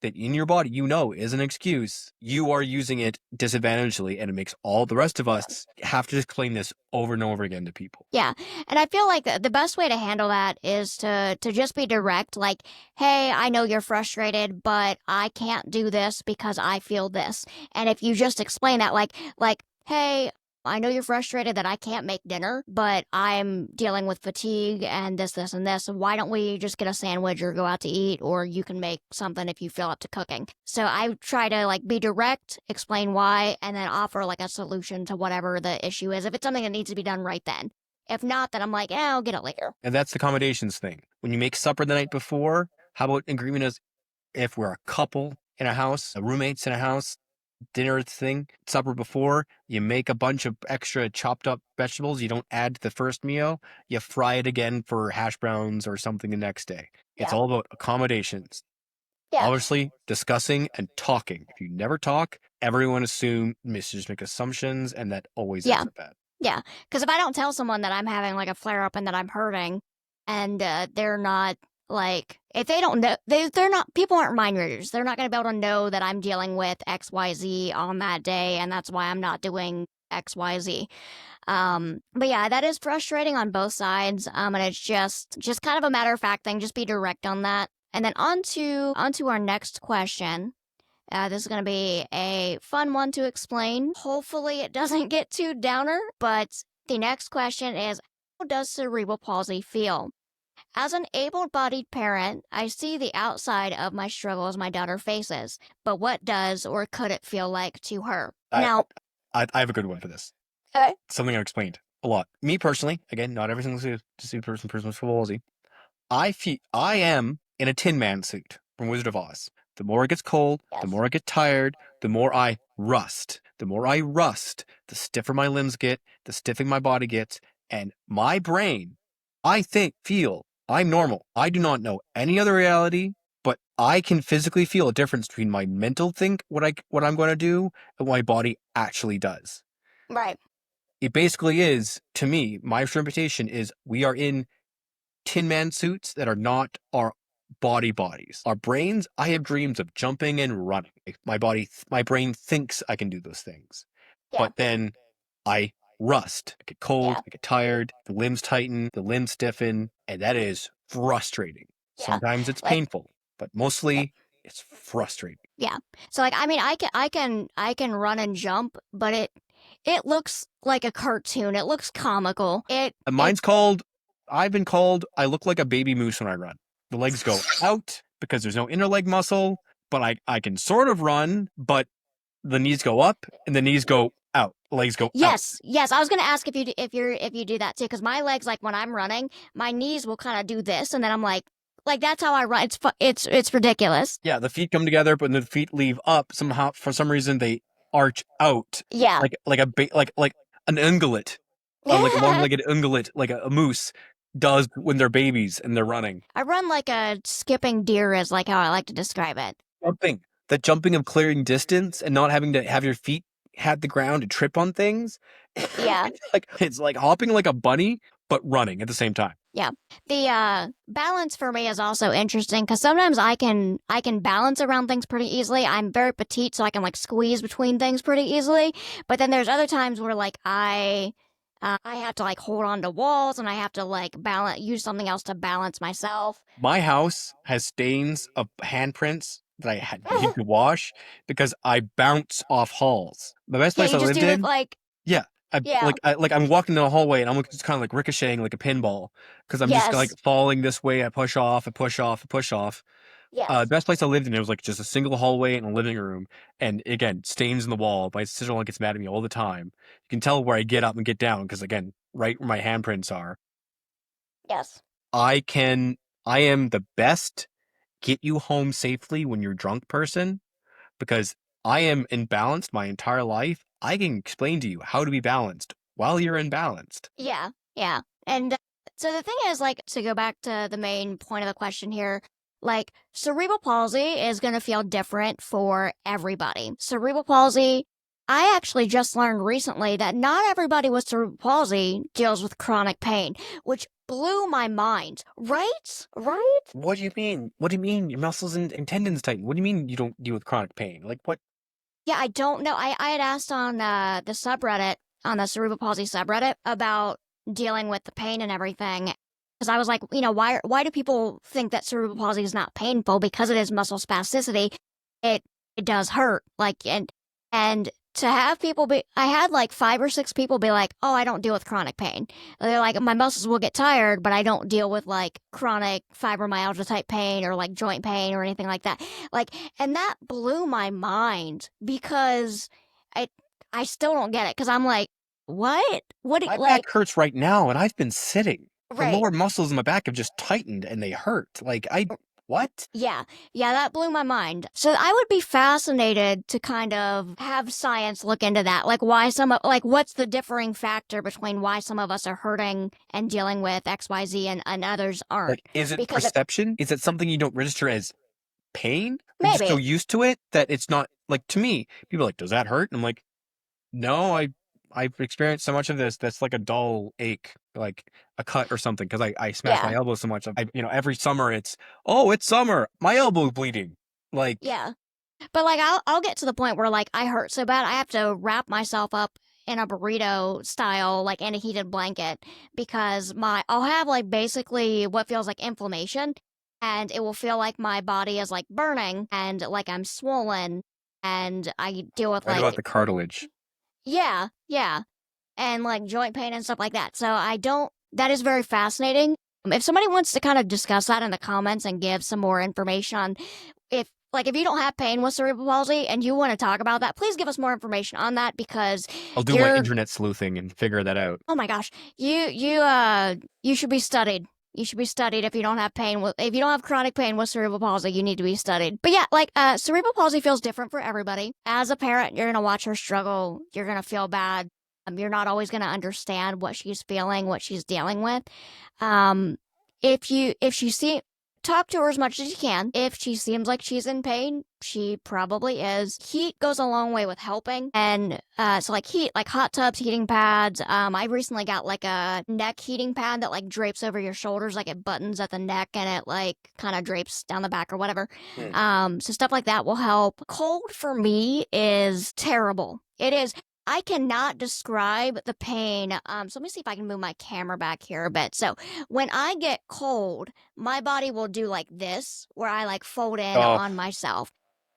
that in your body you know is an excuse, you are using it disadvantagedly, and it makes all the rest of Yeah. us have to explain this over and over again to people. Yeah. And I feel like the best way to handle that is to just be direct. Like, hey, I know you're frustrated, but I can't do this because I feel this. And if you just explain that, like, hey, I know you're frustrated that I can't make dinner, but I'm dealing with fatigue and this, and this. Why don't we just get a sandwich or go out to eat, or you can make something if you feel up to cooking? So I try to like be direct, explain why, and then offer like a solution to whatever the issue is. If it's something that needs to be done right then. If not, then I'm like, I'll get it later. And that's the accommodations thing. When you make supper the night before, how about agreement as if we're a couple in a house, roommates in a house, dinner thing, supper before, you make a bunch of extra chopped up vegetables. You don't add to the first meal. You fry it again for hash browns or something the next day. It's Yeah. all about accommodations. Yeah. Obviously, discussing and talking. If you never talk, everyone just make assumptions, and that always Yeah. ends up bad. Yeah. Because if I don't tell someone that I'm having like a flare up and that I'm hurting, and they're not like, if they don't know, they're not, people aren't mind readers. They're not going to be able to know that I'm dealing with XYZ on that day, and that's why I'm not doing XYZ. But yeah, that is frustrating on both sides. And it's just kind of a matter of fact thing. Just be direct on that. And then onto our next question. This is going to be a fun one to explain. Hopefully, it doesn't get too downer. But the next question is, how does cerebral palsy feel? As an able bodied parent, I see the outside of my struggles my daughter faces, but what does or could it feel like to her? Now, I have a good one for this. okay. Something I've explained a lot. Me personally, again, not every single person with palsy. I am in a Tin Man suit from Wizard of Oz. The more it gets cold, the Yes. more I get tired, the more I rust. The more I rust, the stiffer my limbs get, the stiffer my body gets, and my brain, I feel I'm normal. I do not know any other reality, but I can physically feel a difference between my mental what I'm going to do and what my body actually does. Right. It basically is, to me, my interpretation is we are in Tin Man suits that are not our bodies. Our brains, I have dreams of jumping and running. My brain thinks I can do those things. Yeah. But then I rust. I get cold, Yeah. I get tired, the limbs tighten, the limbs stiffen, and that is frustrating. Yeah. Sometimes it's Like, painful, but mostly it's frustrating. yeah. So like, I mean, I can run and jump, but it looks like a cartoon. It looks comical. And It I've been called, I look like a baby moose when I run. The legs go out because there's no inner leg muscle, but I can sort of run, but the knees go up and the knees go out. The legs go out. Yes. I was gonna ask if you do that too, because my legs, like when I'm running, my knees will kind of do this, and then I'm like that's how I run. It's ridiculous. Yeah, the feet come together, but when the feet leave up, somehow for some reason they arch out Yeah. like an ungulate, like a long-legged ungulate, like a moose does when they're babies and they're running. I run like a skipping deer is like how I like to describe it. Jumping, that jumping of clearing distance and not having to have your feet hit the ground to trip on things. Yeah. It's like hopping like a bunny, but running at the same time. Yeah. The balance for me is also interesting because sometimes I can balance around things pretty easily. I'm very petite, so I can like squeeze between things pretty easily. But then there's other times where like I have to like hold on to walls and I have to like use something else to balance myself. My house has stains of handprints that I had need to wash because I bounce off halls. The best Yeah, place you I just lived do it in, like yeah, yeah. I'm walking down a hallway and I'm just kind of like ricocheting like a pinball because I'm just like Yes. falling this way. I push off, I push off, I push off. The Yes. best place I lived in, it was like just a single hallway and a living room, and again, stains in the wall. My sister-in-law gets mad at me all the time. You can tell where I get up and get down because again, right where my handprints are. Yes. I can, I am the best get you home safely when you're drunk person because I am imbalanced my entire life. I can explain to you how to be balanced while you're imbalanced. Yeah. Yeah. And so the thing is, like, to go back to the main point of the question here, like, cerebral palsy is going to feel different for everybody. Cerebral palsy, I actually just learned recently that not everybody with cerebral palsy deals with chronic pain, which blew my mind. Right? Right? What do you mean? What do you mean your muscles and tendons tighten? What do you mean you don't deal with chronic pain? Like what? Yeah, I don't know. I had asked on the subreddit, on the cerebral palsy subreddit, about dealing with the pain and everything. Because I was like, why do people think that cerebral palsy is not painful? Because it is muscle spasticity. It it does hurt. Like and to have people be, I had like 5 or 6 people be like, oh, I don't deal with chronic pain. They're like, my muscles will get tired, but I don't deal with like chronic fibromyalgia type pain or like joint pain or anything like that. Like, and that blew my mind because I, I still don't get it because I'm like, what? What do you My like? back hurts right now, and I've been sitting. The Right. lower muscles in my back have just tightened and they hurt. Like, what? Yeah, yeah, that blew my mind. So I would be fascinated to kind of have science look into that. Like why like what's the differing factor between why some of us are hurting and dealing with XYZ and others aren't. Like, is it Because it perception? Is it something you don't register as pain? Or you're just so maybe. used to it that it's not, like, to me, people are like, does that hurt? And I'm like, no, I've experienced so much of this that's like a dull ache, like a cut or something, because I smashed my Yeah. elbow so much. Every summer it's summer, my elbow bleeding. Like, Yeah. But like I'll get to the point where like I hurt so bad I have to wrap myself up in a burrito style like in a heated blanket because my I'll have like basically what feels like inflammation and it will feel like my body is like burning and like I'm swollen and I deal with right about like the cartilage. yeah, yeah, and like joint pain and stuff like that. So I don't that is very fascinating. If somebody wants to kind of discuss that in the comments and give some more information on if you don't have pain with cerebral palsy and you want to talk about that, please give us more information on that because I'll do my you're internet sleuthing and figure that out. oh my gosh, you should be studied. You should be studied if you don't have pain with if you don't have chronic pain with cerebral palsy, you need to be studied. But yeah, like cerebral palsy feels different for everybody. As a parent, you're gonna watch her struggle, you're gonna feel bad. You're not always gonna understand what she's feeling, what she's dealing with. Um, if she see talk to her as much as you can. If she seems like she's in pain, she probably is. Heat goes a long way with helping, and so like heat, like hot tubs, heating pads. I recently got like a neck heating pad that like drapes over your shoulders, like it buttons at the neck and it like kind of drapes down the back or whatever. Hmm. So stuff like that will help. Cold for me is terrible. It is. I cannot describe the pain. So let me see if I can move my camera back here a bit. So when I get cold, my body will do like this, where I like fold in Oh, on myself.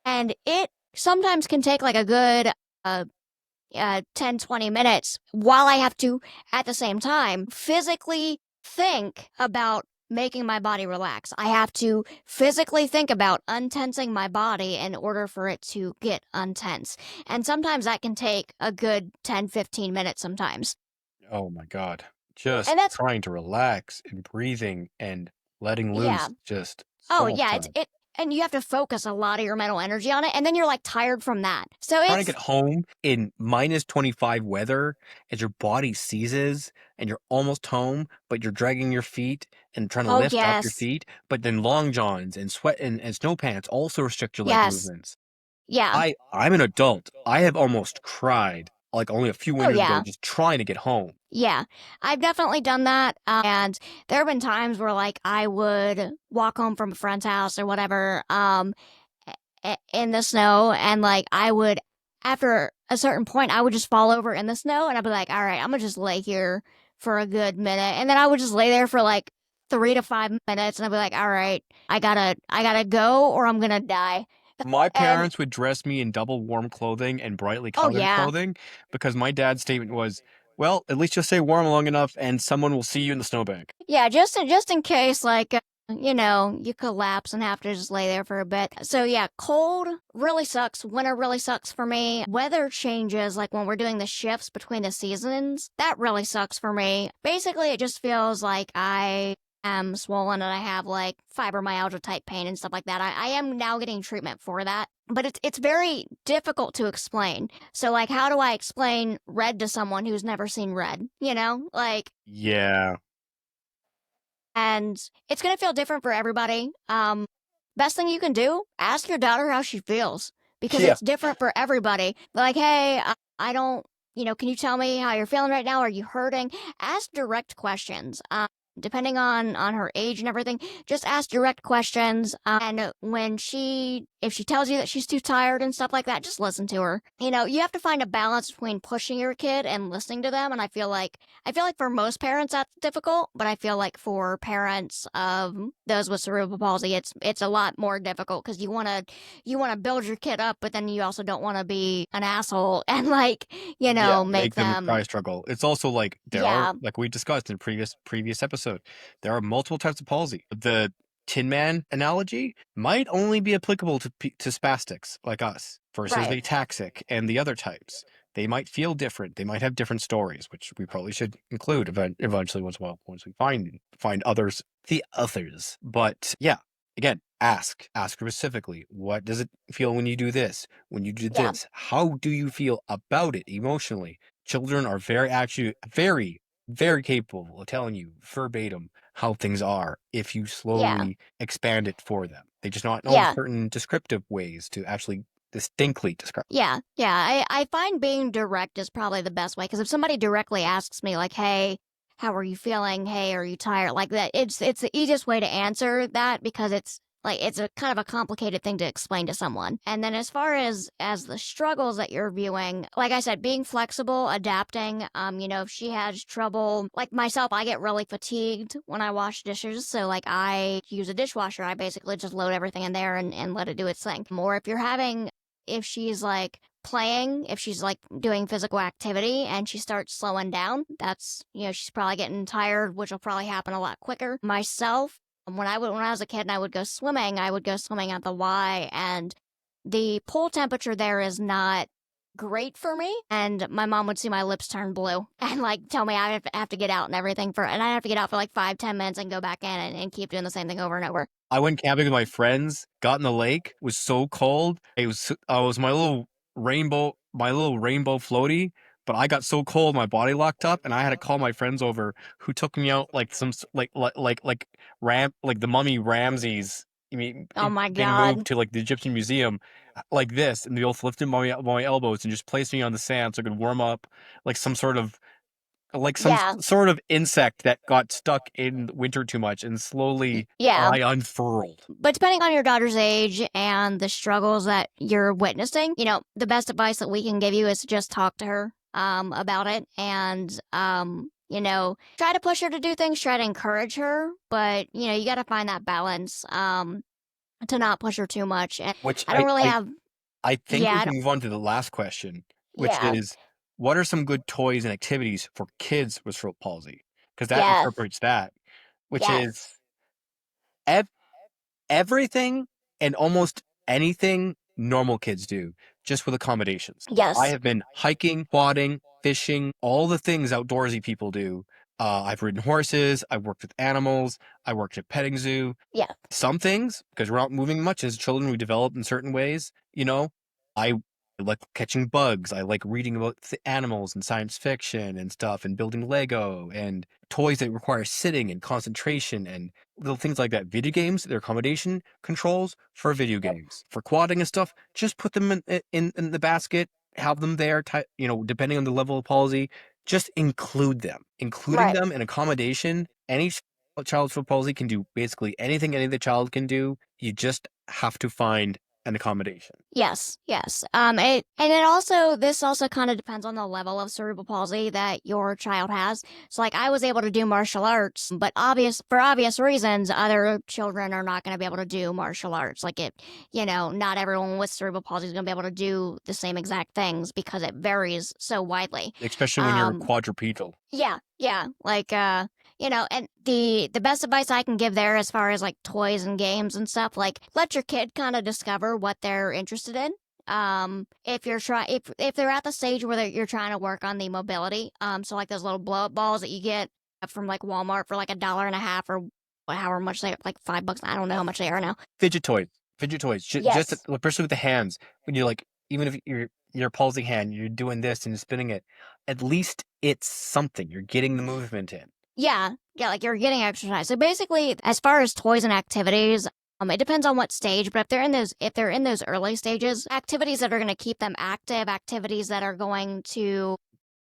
And it sometimes can take like a good 10, 20 minutes while I have to, at the same time, physically think about making my body relax. I have to physically think about untensing my body in order for it to get untense. And sometimes that can take a good 10, 15 minutes sometimes. oh my God. Just And that's, trying to relax and breathing and letting yeah. loose just Oh, so much yeah. time. And you have to focus a lot of your mental energy on it. And then you're like tired from that. So Trying to it's, get home in minus 25 weather as your body seizes and you're almost home, but you're dragging your feet and trying to oh, lift up your yes. feet. But then long johns and sweat and snow pants also restrict your leg Yes. movements. Yeah. I'm an adult. I have almost cried like only a few Oh, winters ago yeah. just trying to get home. Yeah, I've definitely done that. And there have been times where like I would walk home from a friend's house or whatever, in the snow and like I would, after a certain point, I would just fall over in the snow and I'd be like, all right, I'm gonna just lay here for a good minute. And then I would just lay there for like 3 to 5 minutes and I'd be like, all right, I gotta go or I'm gonna die. My And parents would dress me in double warm clothing and brightly oh colored yeah, clothing because my dad's statement was, well, at least you'll stay warm long enough and someone will see you in the snowbank. yeah, just in case, like, you collapse and have to just lay there for a bit. So yeah, cold really sucks. Winter really sucks for me. Weather changes, like when we're doing the shifts between the seasons, that really sucks for me. Basically, it just feels like I am swollen and I have like fibromyalgia type pain and stuff like that. I am now getting treatment for that. But it's very difficult to explain. So like how do I explain red to someone who's never seen red? Like Yeah. and it's going to feel different for everybody. Best thing you can do, ask your daughter how she feels because Yeah. it's different for everybody. Like, hey, I don't, can you tell me how you're feeling right now? Are you hurting? Ask direct questions. Depending on her age and everything, just ask direct questions. And when she if she tells you that she's too tired and stuff like that, just listen to her. You have to find a balance between pushing your kid and listening to them. And I feel like for most parents that's difficult, but I feel like for parents of those with cerebral palsy, it's a lot more difficult because you want to build your kid up, but then you also don't want to be an asshole and Yeah, make make them cry them. struggle. It's also like there are, Yeah, like we discussed in previous episode, there are multiple types of palsy. The Tin Man analogy might only be applicable to spastics like us versus right. ataxic and the other types. They might feel different. They might have different stories, which we probably should include eventually once we find the others. But yeah, again, ask specifically. What does it feel when you do this? When you do Yeah, this, how do you feel about it emotionally? Children are very capable of telling you verbatim how things are if you yeah, slowly expand it for them. They just not know yeah. certain descriptive ways to actually distinctly describe. Yeah. I find being direct is probably the best way because if somebody directly asks me, like, hey, how are you feeling? Hey, are you tired? Like that, it's the easiest way to answer that because it's a kind of a complicated thing to explain to someone. And then as far as the struggles that you're viewing, like I said, being flexible, adapting, if she has trouble, like myself, I get really fatigued when I wash dishes. So like I use a dishwasher, I basically just load everything in there and let it do its thing. Or if she's like playing, if she's like doing physical activity and she starts slowing down, that's, she's probably getting tired, which will probably happen a lot quicker. Myself, when I was a kid and I would go swimming at the Y, and the pool temperature there is not great for me. And my mom would see my lips turn blue and like tell me I have to get out and everything and I have to get out for like 5-10 minutes and go back in and keep doing the same thing over and over. I went camping with my friends, got in the lake, was so cold. I was my little rainbow floaty, but I got so cold my body locked up and I had to call my friends over who took me out like some like the mummy Ramses. I mean, Oh my being moved God. to like the Egyptian museum like this, and they both lifted my elbows and just placed me on the sand so I could warm up like some Yeah. sort of insect that got stuck in winter too much and slowly Yeah. I unfurled. But depending on your daughter's age and the struggles that you're witnessing, the best advice that we can give you is to just talk to her about it and try to push her to do things, try to encourage her, but you got to find that balance to not push her too much. And Which I don't really have I think yeah, we I can don't, move on to the last question, which yeah. is what are some good toys and activities for kids with cerebral palsy? Because that Yes. incorporates that, which is Yes. ev- everything and almost anything normal kids do, just with accommodations. I Yes. have been hiking, quadding, fishing, all the things outdoorsy people do. I've ridden horses, I've worked with animals, I worked at petting zoo. Yeah. Some things, because we're not moving much as children, we develop in certain ways. I like catching bugs. I like reading about animals and science fiction and stuff and building Lego and toys that require sitting and concentration and little things like that. Video games, their accommodation controls for video games. For quadding and stuff, just put them in the basket, have them there, depending on the level of palsy, just include them. Including Right. them in accommodation, any child with palsy can do basically anything any other child can do. You just have to find an accommodation. Yes. This also kind of depends on the level of cerebral palsy that your child has. So like I was able to do martial arts, but for obvious reasons, other children are not going to be able to do martial arts. Not everyone with cerebral palsy is going to be able to do the same exact things because it varies so widely. Especially when you're Um, quadrupedal. yeah, and the best advice I can give there as far as like toys and games and stuff, like let your kid kind of discover what they're interested in. If they're at the stage where you're trying to work on the mobility, so like those little blow up balls that you get from like Walmart for like $1.50 or however much they are, like $5. I don't know how much they are now. Fidget toys. Fidget toys. Just Yes. especially with the hands. When you're like, even if your palsy hand, you're doing this and spinning it. At least it's something. You're getting the movement in. Yeah, like you're getting exercise. So basically, as far as toys and activities, it depends on what stage, but if they're in those early stages, activities that are going to keep them active, activities that are going to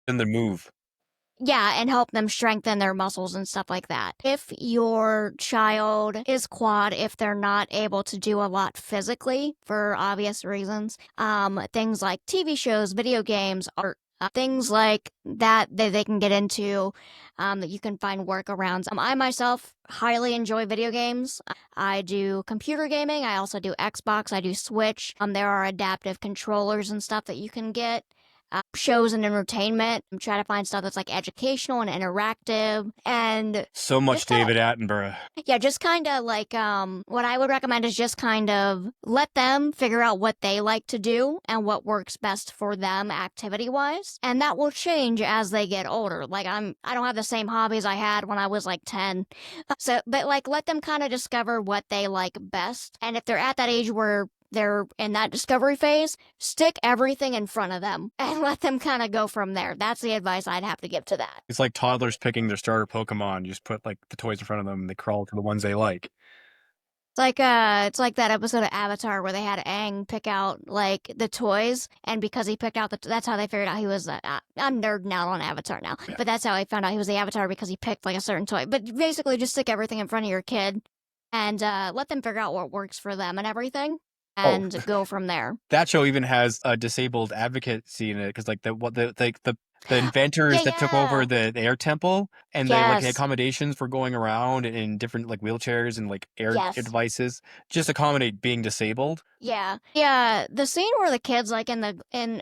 In the move. Yeah, and help them strengthen their muscles and stuff like that. If your child is quad, if they're not able to do a lot physically for obvious reasons, things like TV shows, video games, art, things like that they can get into, that you can find workarounds. I myself highly enjoy video games. I do computer gaming. I also do Xbox. I do Switch. There are adaptive controllers and stuff that you can get. Shows and entertainment. I'm trying to find stuff that's like educational and interactive, and So much just kind of, David Attenborough. yeah, just kind of like what I would recommend is just kind of let them figure out what they like to do and what works best for them activity wise, and that will change as they get older. Like I don't have the same hobbies I had when I was like 10. So but like let them kind of discover what they like best, and if they're at that age where they're in that discovery phase, stick everything in front of them and let them kind of go from there. That's the advice I'd have to give to that. It's like toddlers picking their starter Pokemon. You just put like the toys in front of them and they crawl to the ones they like. It's like that episode of Avatar where they had Aang pick out like the toys, and because he picked out that's how they figured out he was. I'm nerding out on Avatar now, Yeah. but that's how I found out he was the Avatar because he picked like a certain toy. But basically, just stick everything in front of your kid and let them figure out what works for them and everything, and go from there. That show even has a disabled advocacy in it because like the inventors that took over the air temple and they like the Yes. accommodations for going around in different like wheelchairs and like air Yes. devices just accommodate being disabled. Yeah. Yeah. The scene where the kid's like in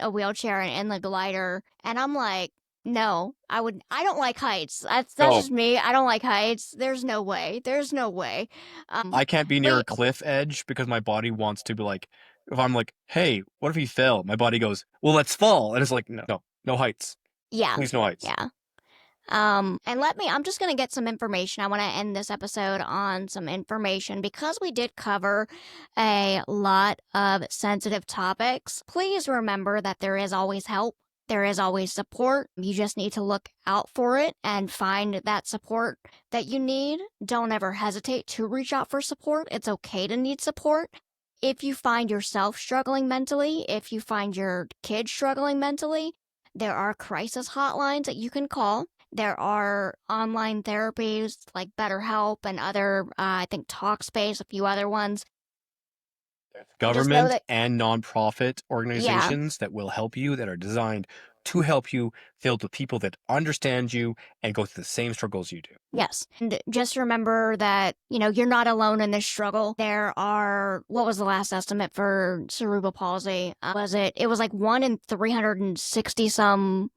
a wheelchair and in the glider, and I'm like, no, I don't like heights. That's Oh, just me. I don't like heights. There's no way. There's no way. I can't be near a But cliff edge because my body wants to be like, if I'm like, hey, what if we fell? My body goes, well, let's fall. And it's like, no heights. yeah. Please, no heights. Yeah. And I'm just going to get some information. I want to end this episode on some information because we did cover a lot of sensitive topics. Please remember that there is always help. There is always support. You just need to look out for it and find that support that you need. Don't ever hesitate to reach out for support. It's okay to need support. If you find yourself struggling mentally, if you find your kid struggling mentally, there are crisis hotlines that you can call. There are online therapies like BetterHelp and other, I think TalkSpace, a few other ones. Government That, and nonprofit organizations that will help you, that are designed to help you, filled with people that understand you and go through the same struggles you do. Yes. And just remember that, you're not alone in this struggle. There are, what was the last estimate for cerebral palsy? It was like 1 in 360 some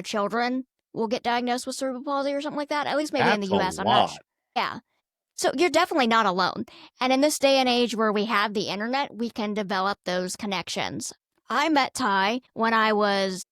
children will get diagnosed with cerebral palsy or something like that. At least maybe in the That's a US. I'm not lot. sure. Yeah. So you're definitely not alone. And in this day and age where we have the internet, we can develop those connections. I met Ty when I was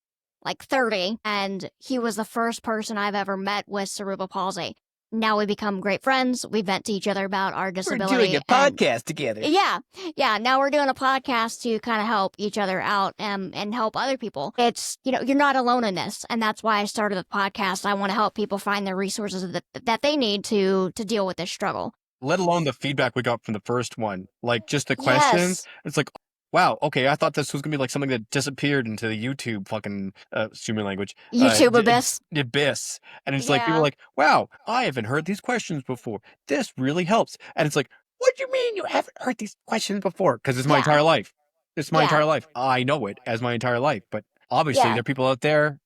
like 30, and he was the first person I've ever met with cerebral palsy. Now we become great friends. We vent to each other about our disability. We're doing a podcast together. Yeah. Yeah. Now we're doing a podcast to kind of help each other out and help other people. It's, you're not alone in this. And that's why I started the podcast. I want to help people find the resources that they need to deal with this struggle. Let alone the feedback we got from the first one. Like just the questions. Yes. It's like, wow, okay, I thought this was gonna be like something that disappeared into the YouTube fucking streaming language. YouTube abyss. Abyss. And it's like people are like, wow, I haven't heard these questions before. This really helps. And it's like, what do you mean you haven't heard these questions before? Because it's my entire life. It's my entire life. I know it as my entire life. But obviously there are people out there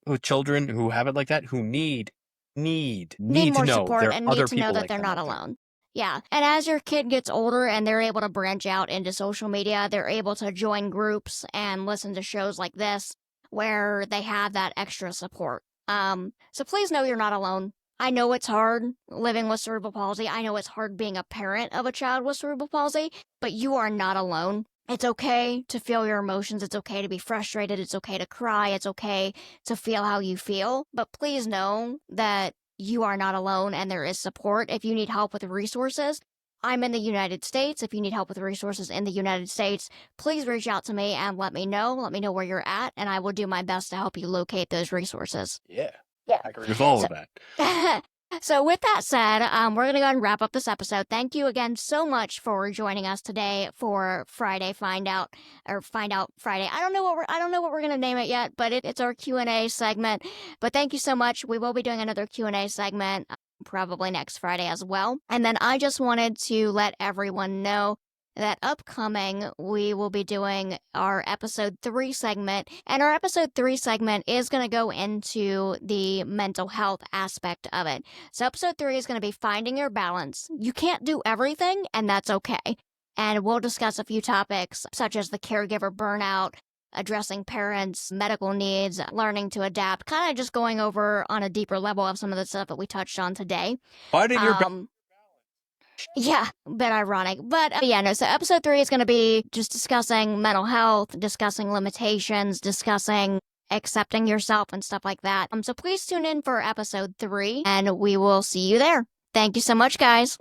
with children who have it like that who need more to know support there are and other need to people know that like they're them not out there. alone. Yeah. And as your kid gets older and they're able to branch out into social media, they're able to join groups and listen to shows like this where they have that extra support. So please know you're not alone. I know it's hard living with cerebral palsy. I know it's hard being a parent of a child with cerebral palsy, but you are not alone. It's okay to feel your emotions. It's okay to be frustrated. It's okay to cry. It's okay to feel how you feel. But please know that you are not alone and there is support. If you need help with resources, I'm in the United States. If you need help with resources in the United States, please reach out to me and let me know. Let me know where you're at, and I will do my best to help you locate those resources. Yeah. Yeah. I agree with all of that. So with that said, we're gonna go ahead and wrap up this episode. Thank you again so much for joining us today for Friday Find Out or Find Out Friday. I don't know what we're gonna name it yet, but it's our Q&A segment. But thank you so much. We will be doing another Q&A segment probably next Friday as well. And then I just wanted to let everyone know that upcoming we will be doing our episode 3 segment, and our episode 3 segment is going to go into the mental health aspect of it. So episode 3 is going to be finding your balance. You can't do everything, and that's okay. And we'll discuss a few topics such as the caregiver burnout, addressing parents' medical needs, learning to adapt, kind of just going over on a deeper level of some of the stuff that we touched on today. Finding your balance. Yeah, bit ironic. But yeah, no, so episode 3 is going to be just discussing mental health, discussing limitations, discussing accepting yourself and stuff like that. So please tune in for episode 3 and we will see you there. Thank you so much, guys.